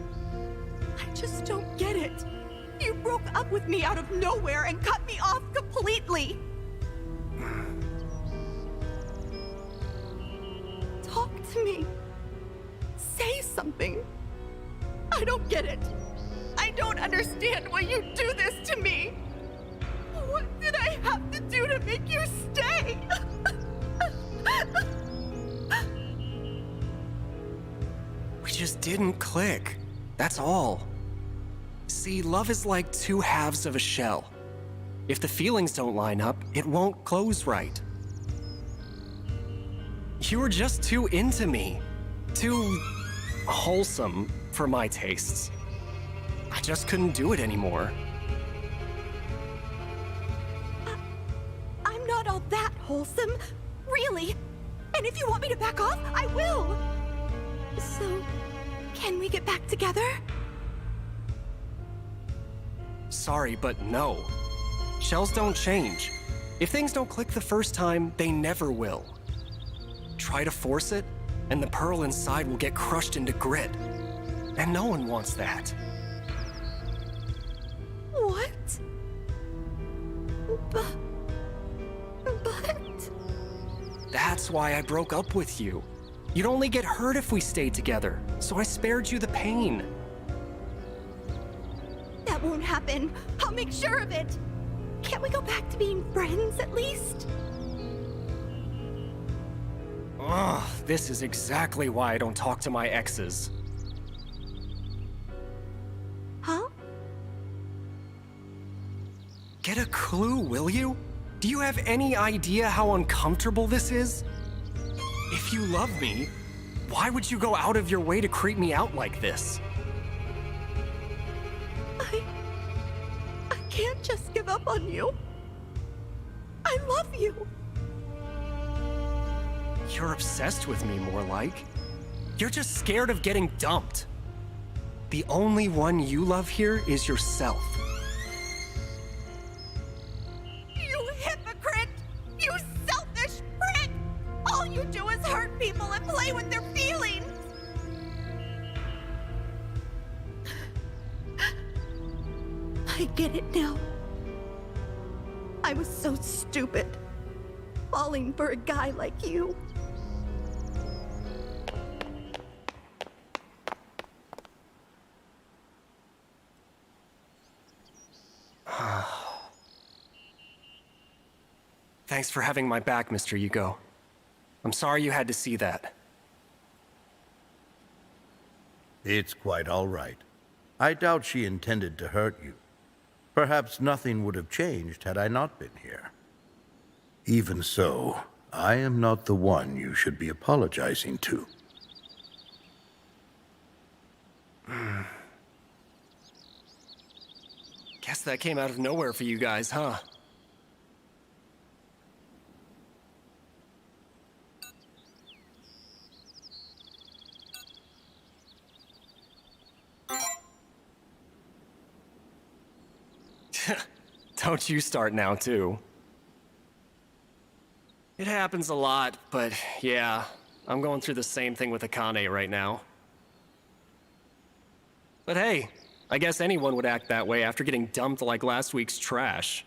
I just don't get it. You broke up with me out of nowhere and cut me off completely. Talk to me. Say something. I don't get it. I don't understand why you do this to me. What did I have to do to make you stay? We just didn't click. That's all. See, love is like two halves of a shell. If the feelings don't line up, it won't close right. You were just too into me. Too wholesome for my tastes. I just couldn't do it anymore. I'm not all that wholesome, really. And if you want me to back off, I will. So, can we get back together? Sorry, but no. Shells don't change. If things don't click the first time, they never will. Try to force it, and the pearl inside will get crushed into grit. And no one wants that. What? But... That's why I broke up with you. You'd only get hurt if we stayed together, so I spared you the pain. That won't happen. I'll make sure of it. Can't we go back to being friends at least? Ugh, this is exactly why I don't talk to my exes. Huh? Get a clue, will you? Do you have any idea how uncomfortable this is? If you love me, why would you go out of your way to creep me out like this? I can't just give up on you. I love you. You're obsessed with me, more like. You're just scared of getting dumped. The only one you love here is yourself. You hypocrite! You selfish prick! All you do is hurt people and play with their feelings! I get it now. I was so stupid. Falling for a guy like you. Thanks for having my back, Mr. Yugo. I'm sorry you had to see that. It's quite all right. I doubt she intended to hurt you. Perhaps nothing would have changed had I not been here. Even so, I am not the one you should be apologizing to. Guess that came out of nowhere for you guys, huh? Don't you start now, too. It happens a lot, but yeah, I'm going through the same thing with Akane right now. But hey, I guess anyone would act that way after getting dumped like last week's trash.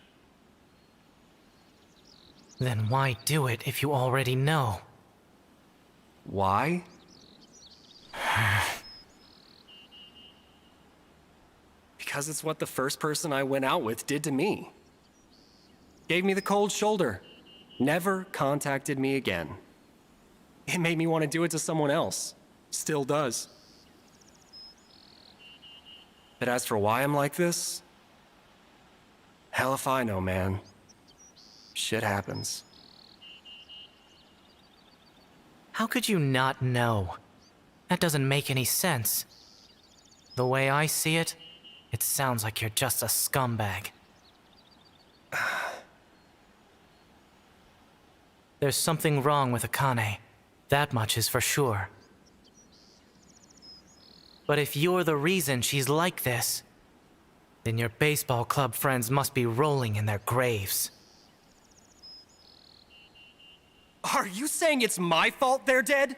Then why do it if you already know? Why? Because it's what the first person I went out with did to me. Gave me the cold shoulder. Never contacted me again. It made me want to do it to someone else. Still does. But as for why I'm like this, hell if I know, man. Shit happens. How could you not know? That doesn't make any sense. The way I see it, it sounds like you're just a scumbag. There's something wrong with Akane. That much is for sure. But if you're the reason she's like this, then your baseball club friends must be rolling in their graves. Are you saying it's my fault they're dead?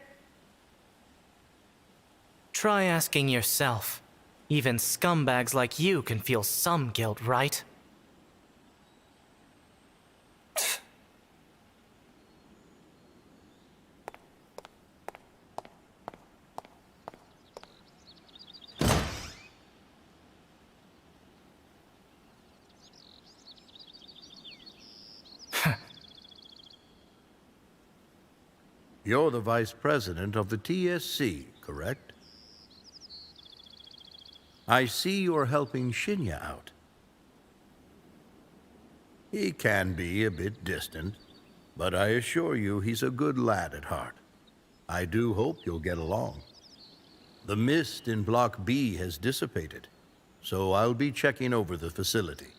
Try asking yourself. Even scumbags like you can feel some guilt, right? You're the vice president of the TSC, correct? I see you're helping Shinya out. He can be a bit distant, but I assure you he's a good lad at heart. I do hope you'll get along. The mist in Block B has dissipated, so I'll be checking over the facility.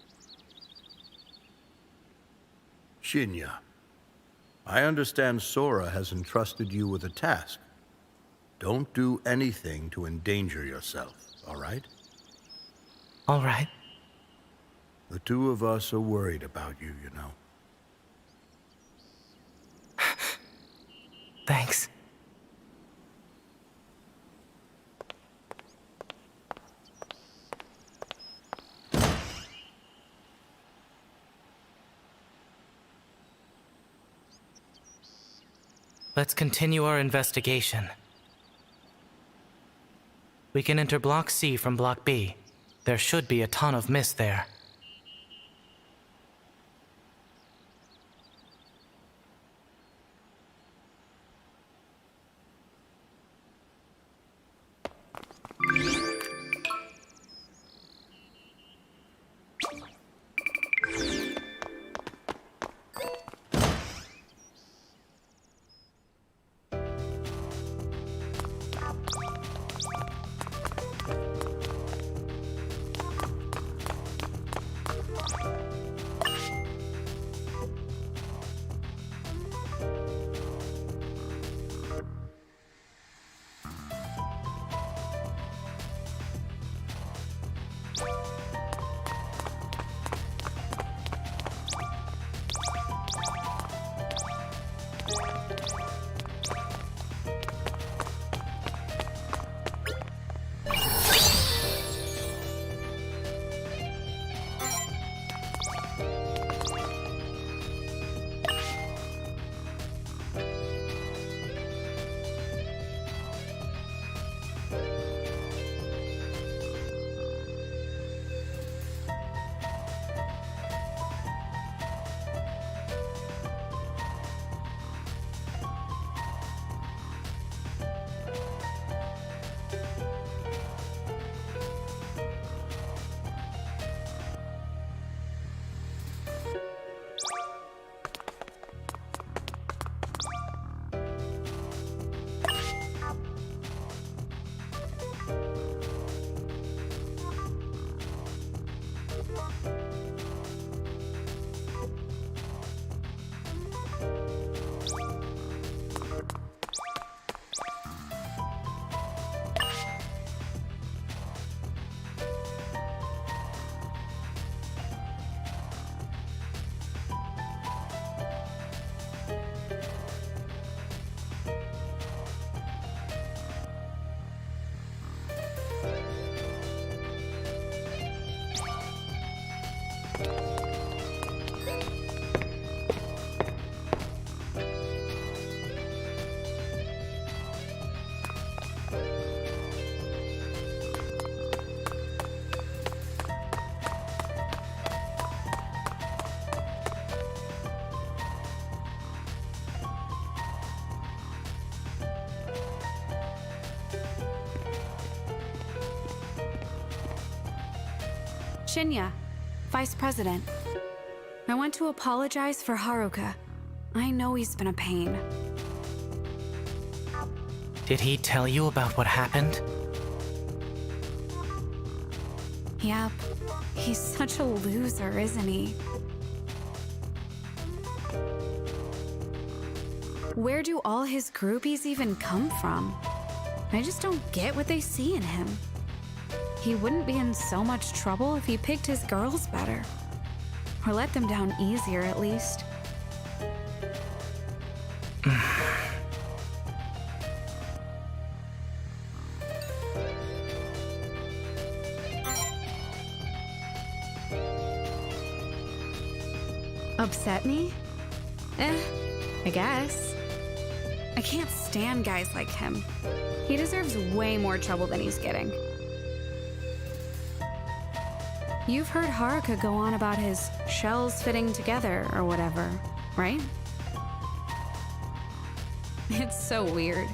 Shinya, I understand Sora has entrusted you with a task. Don't do anything to endanger yourself, all right? All right. The two of us are worried about you, you know. Thanks. Let's continue our investigation. We can enter Block C from Block B. There should be a ton of mist there. Shinya, Vice President. I want to apologize for Haruka. I know he's been a pain. Did he tell you about what happened? Yep. He's such a loser, isn't he? Where do all his groupies even come from? I just don't get what they see in him. He wouldn't be in so much trouble if he picked his girls better. Or let them down easier, at least. Upset me? I guess. I can't stand guys like him. He deserves way more trouble than he's getting. You've heard Haruka go on about his shells fitting together or whatever, right? It's so weird.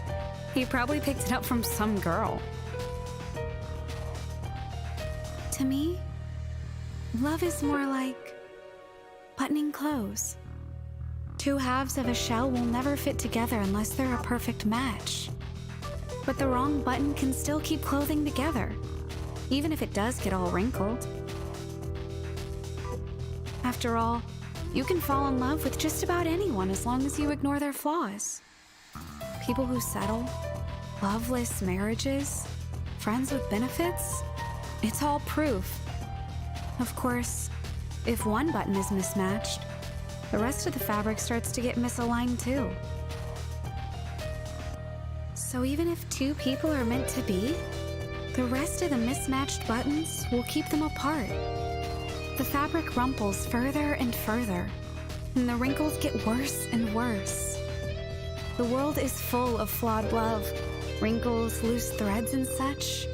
He probably picked it up from some girl. To me, love is more like buttoning clothes. Two halves of a shell will never fit together unless they're a perfect match. But the wrong button can still keep clothing together, even if it does get all wrinkled. After all, you can fall in love with just about anyone as long as you ignore their flaws. People who settle, loveless marriages, friends with benefits, it's all proof. Of course, if one button is mismatched, the rest of the fabric starts to get misaligned too. So even if two people are meant to be, the rest of the mismatched buttons will keep them apart. The fabric rumples further and further, and the wrinkles get worse and worse. The world is full of flawed love, wrinkles, loose threads, and such.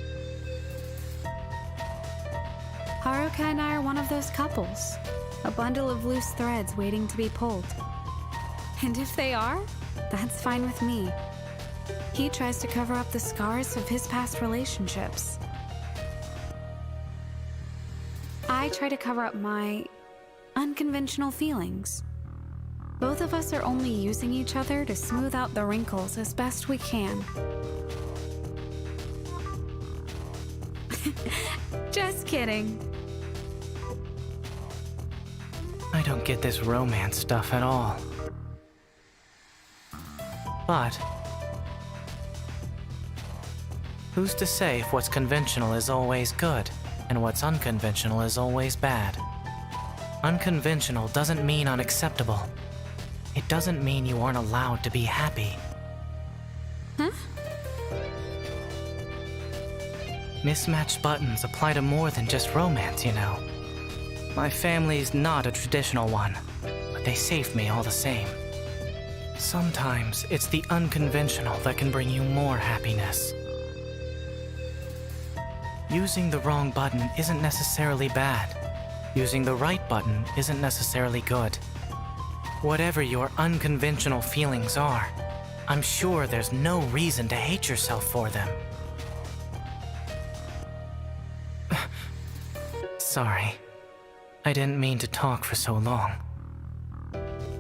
Haruka and I are one of those couples, a bundle of loose threads waiting to be pulled. And if they are, that's fine with me. He tries to cover up the scars of his past relationships. I try to cover up my unconventional feelings. Both of us are only using each other to smooth out the wrinkles as best we can. Just kidding. I don't get this romance stuff at all. But who's to say if what's conventional is always good, and what's unconventional is always bad? Unconventional doesn't mean unacceptable. It doesn't mean you aren't allowed to be happy. Huh? Mismatched buttons apply to more than just romance, you know. My family's not a traditional one, but they saved me all the same. Sometimes it's the unconventional that can bring you more happiness. Using the wrong button isn't necessarily bad. Using the right button isn't necessarily good. Whatever your unconventional feelings are, I'm sure there's no reason to hate yourself for them. Sorry. I didn't mean to talk for so long.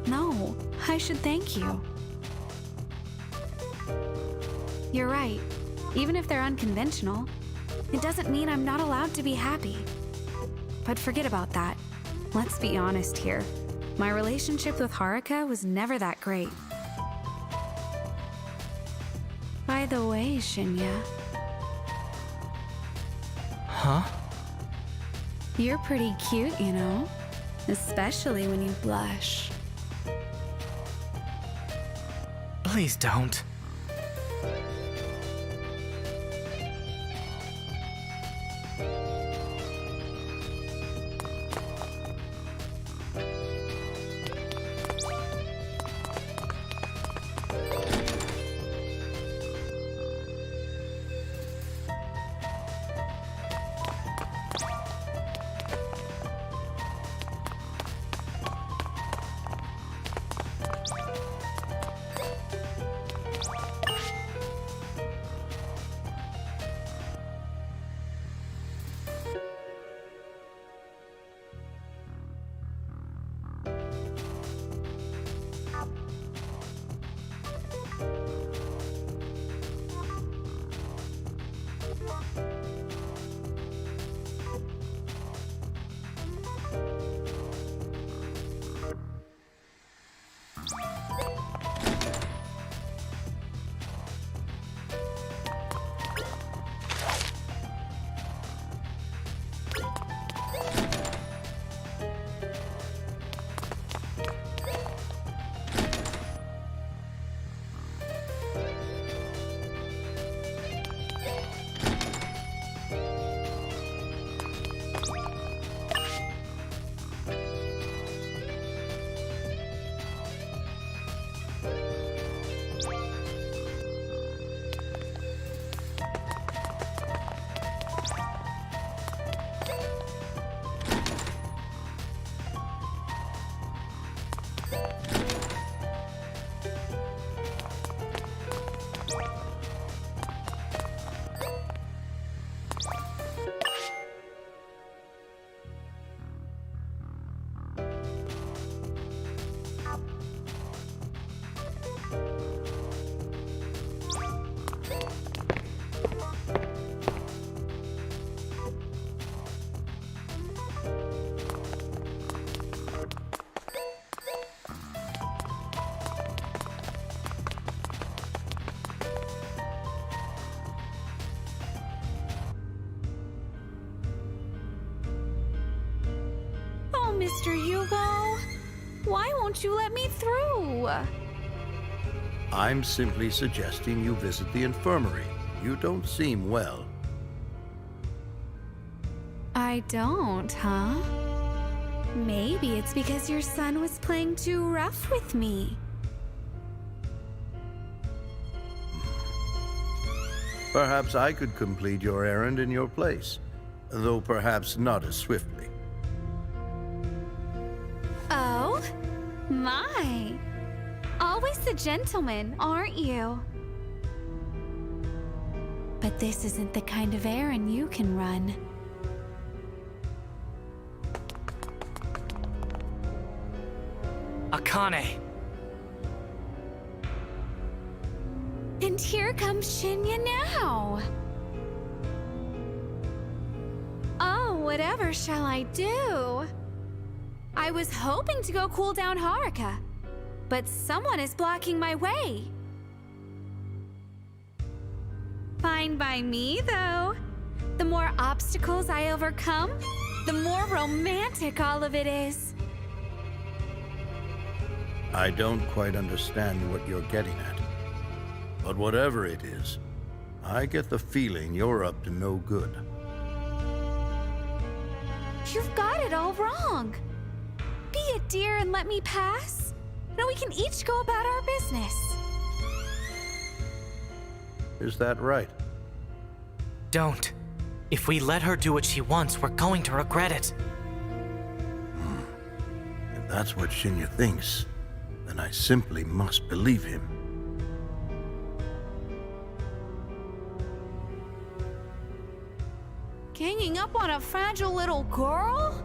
No, I should thank you. You're right. Even if they're unconventional, it doesn't mean I'm not allowed to be happy. But forget about that. Let's be honest here. My relationship with Haruka was never that great. By the way, Shinya. Huh? You're pretty cute, you know? Especially when you blush. Please don't. won't you let me through? I'm simply suggesting you visit the infirmary. You don't seem well. I don't, huh? Maybe it's because your son was playing too rough with me. Perhaps I could complete your errand in your place, though perhaps not as swiftly. Oh? My. Always the gentleman, aren't you? But this isn't the kind of errand you can run. Akane! And here comes Shinya now. Oh, whatever shall I do? I was hoping to go cool down Haruka, but someone is blocking my way. Fine by me, though. The more obstacles I overcome, the more romantic all of it is. I don't quite understand what you're getting at. But whatever it is, I get the feeling you're up to no good. You've got it all wrong. Be a dear and let me pass, and we can each go about our business. Is that right? Don't. If we let her do what she wants, we're going to regret it. If that's what Shinya thinks, then I simply must believe him. Ganging up on a fragile little girl?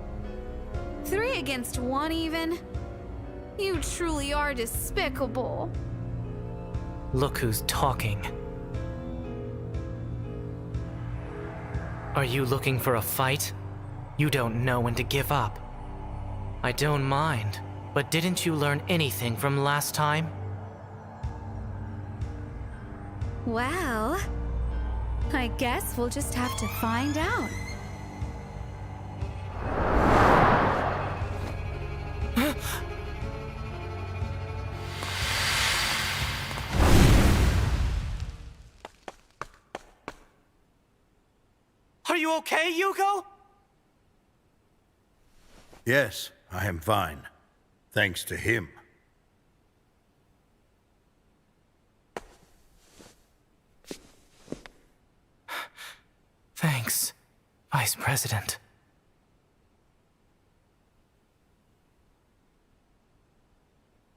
3 against 1 even? You truly are despicable. Look who's talking. Are you looking for a fight? You don't know when to give up. I don't mind, but didn't you learn anything from last time? Well, I guess we'll just have to find out. Are you okay, Yugo? Yes, I am fine. Thanks to him. Thanks, Vice President.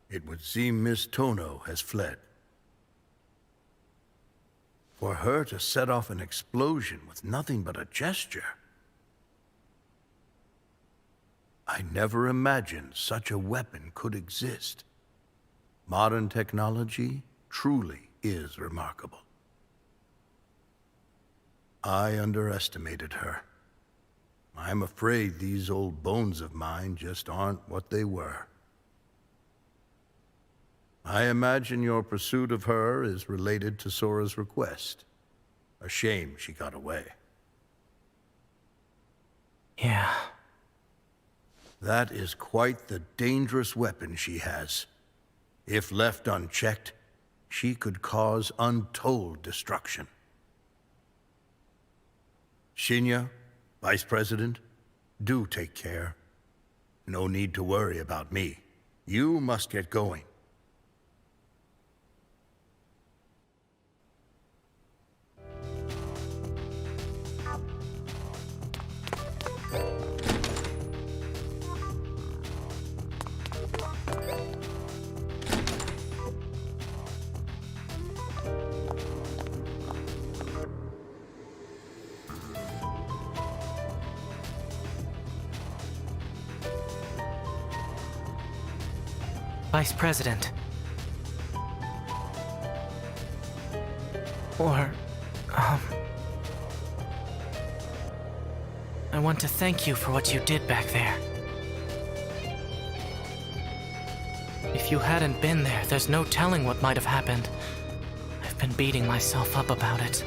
It would seem Miss Tono has fled. For her to set off an explosion with nothing but a gesture. I never imagined such a weapon could exist. Modern technology truly is remarkable. I underestimated her. I'm afraid these old bones of mine just aren't what they were. I imagine your pursuit of her is related to Sora's request. A shame she got away. Yeah. That is quite the dangerous weapon she has. If left unchecked, she could cause untold destruction. Shinya, Vice President, do take care. No need to worry about me. You must get going. Vice President. Or, I want to thank you for what you did back there. If you hadn't been there, there's no telling what might have happened. I've been beating myself up about it.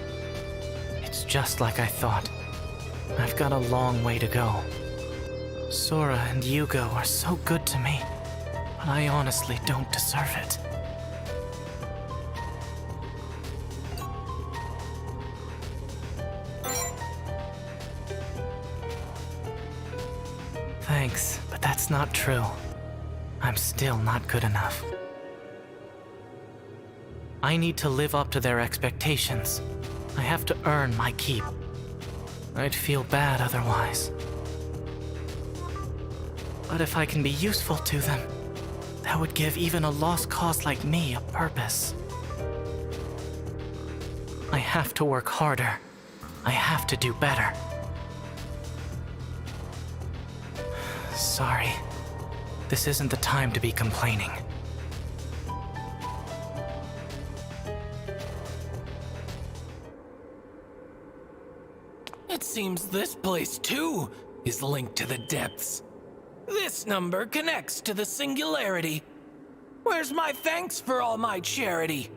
It's just like I thought. I've got a long way to go. Sora and Yugo are so good to me, but I honestly don't deserve it. Thanks, but that's not true. I'm still not good enough. I need to live up to their expectations. I have to earn my keep. I'd feel bad otherwise. But if I can be useful to them, that would give even a lost cause like me a purpose. I have to work harder. I have to do better. Sorry. This isn't the time to be complaining. It seems this place, too, is linked to the depths. This number connects to the singularity. Where's my thanks for all my charity?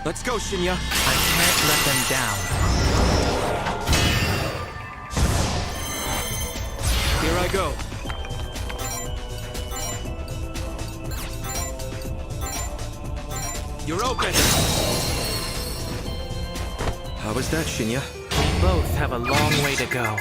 Let's go, Shinya. I can't let them down. Here I go. You're open. How was that, Shinya? We both have a long way to go.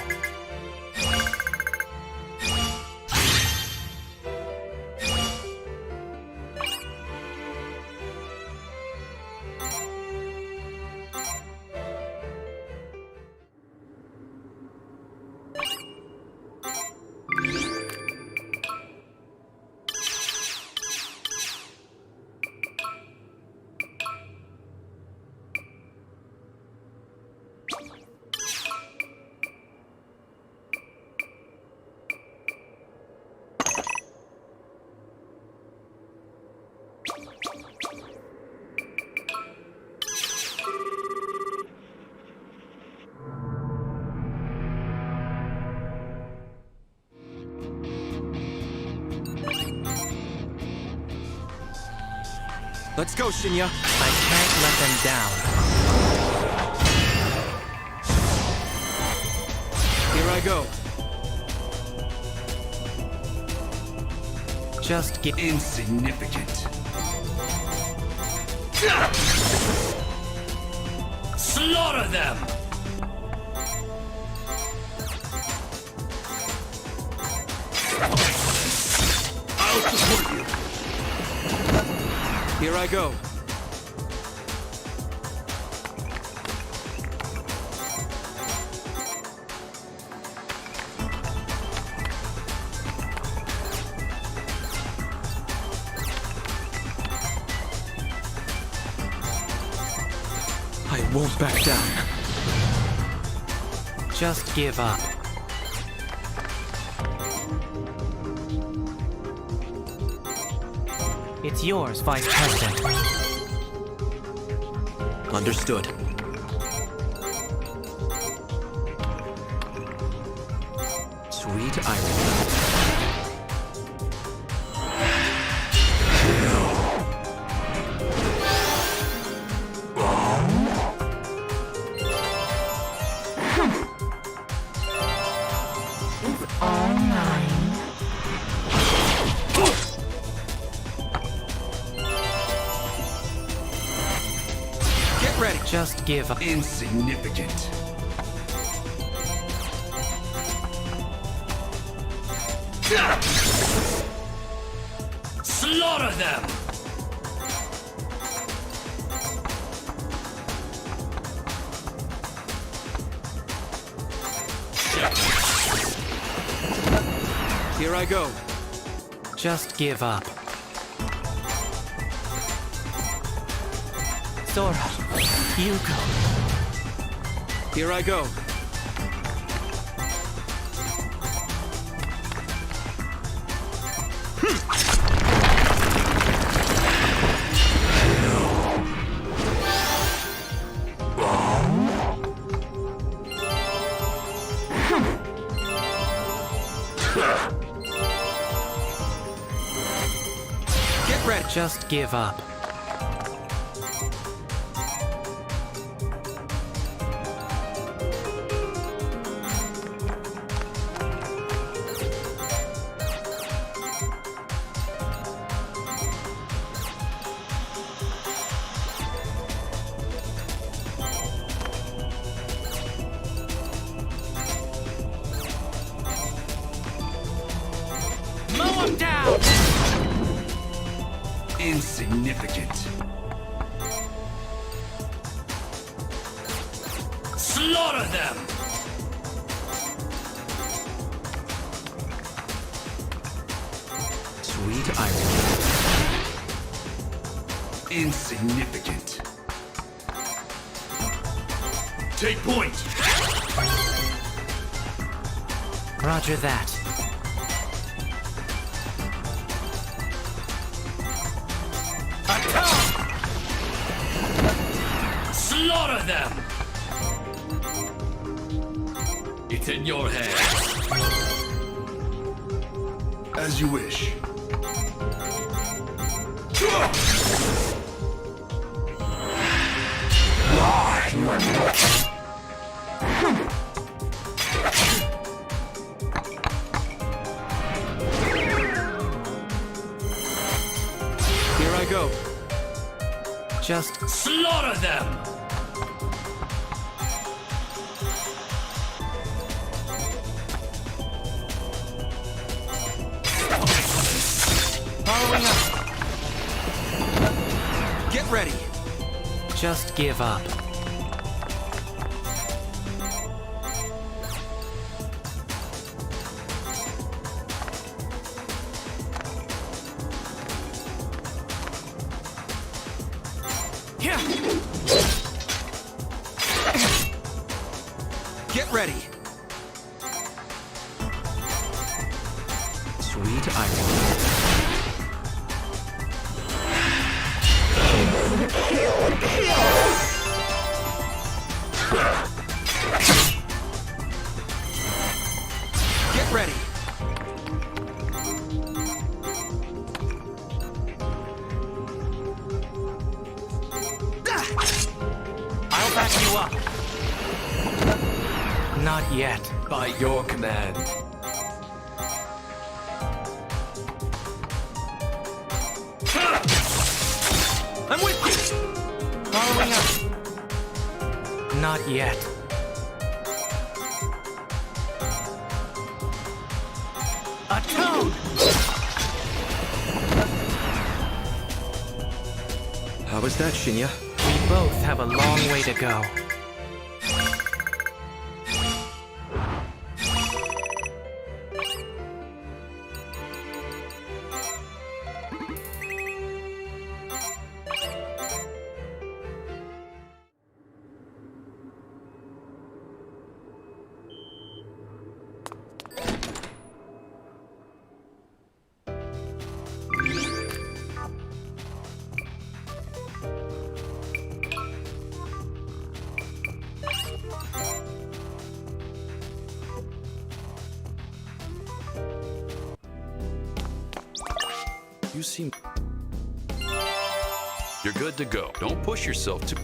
Let's go, Shinya. I can't let them down. Here I go. Just get insignificant. Slaughter them! I'll support you. Here I go. I won't back down. Just give up. It's yours, Vice President. Understood. Sweet irony. Just give up. Insignificant. Slaughter them! Here I go. Just give up. Sora, you go. Here I go. Get ready. Just give up. Down! Insignificant. Slaughter them! Sweet irony. Insignificant. Take point! Roger that. Slaughter them! It's in your hands. As you wish. Here I go. Just slaughter them! Following up. Get ready. Just give up. Here. Get ready. Sweet irony. Get ready. I'll back you up. Not yet. By your command. I'm with you. Following up. Not yet. Atone! How was that, Shinya? We both have a long way to go. You seem... You're good to go. Don't push yourself too...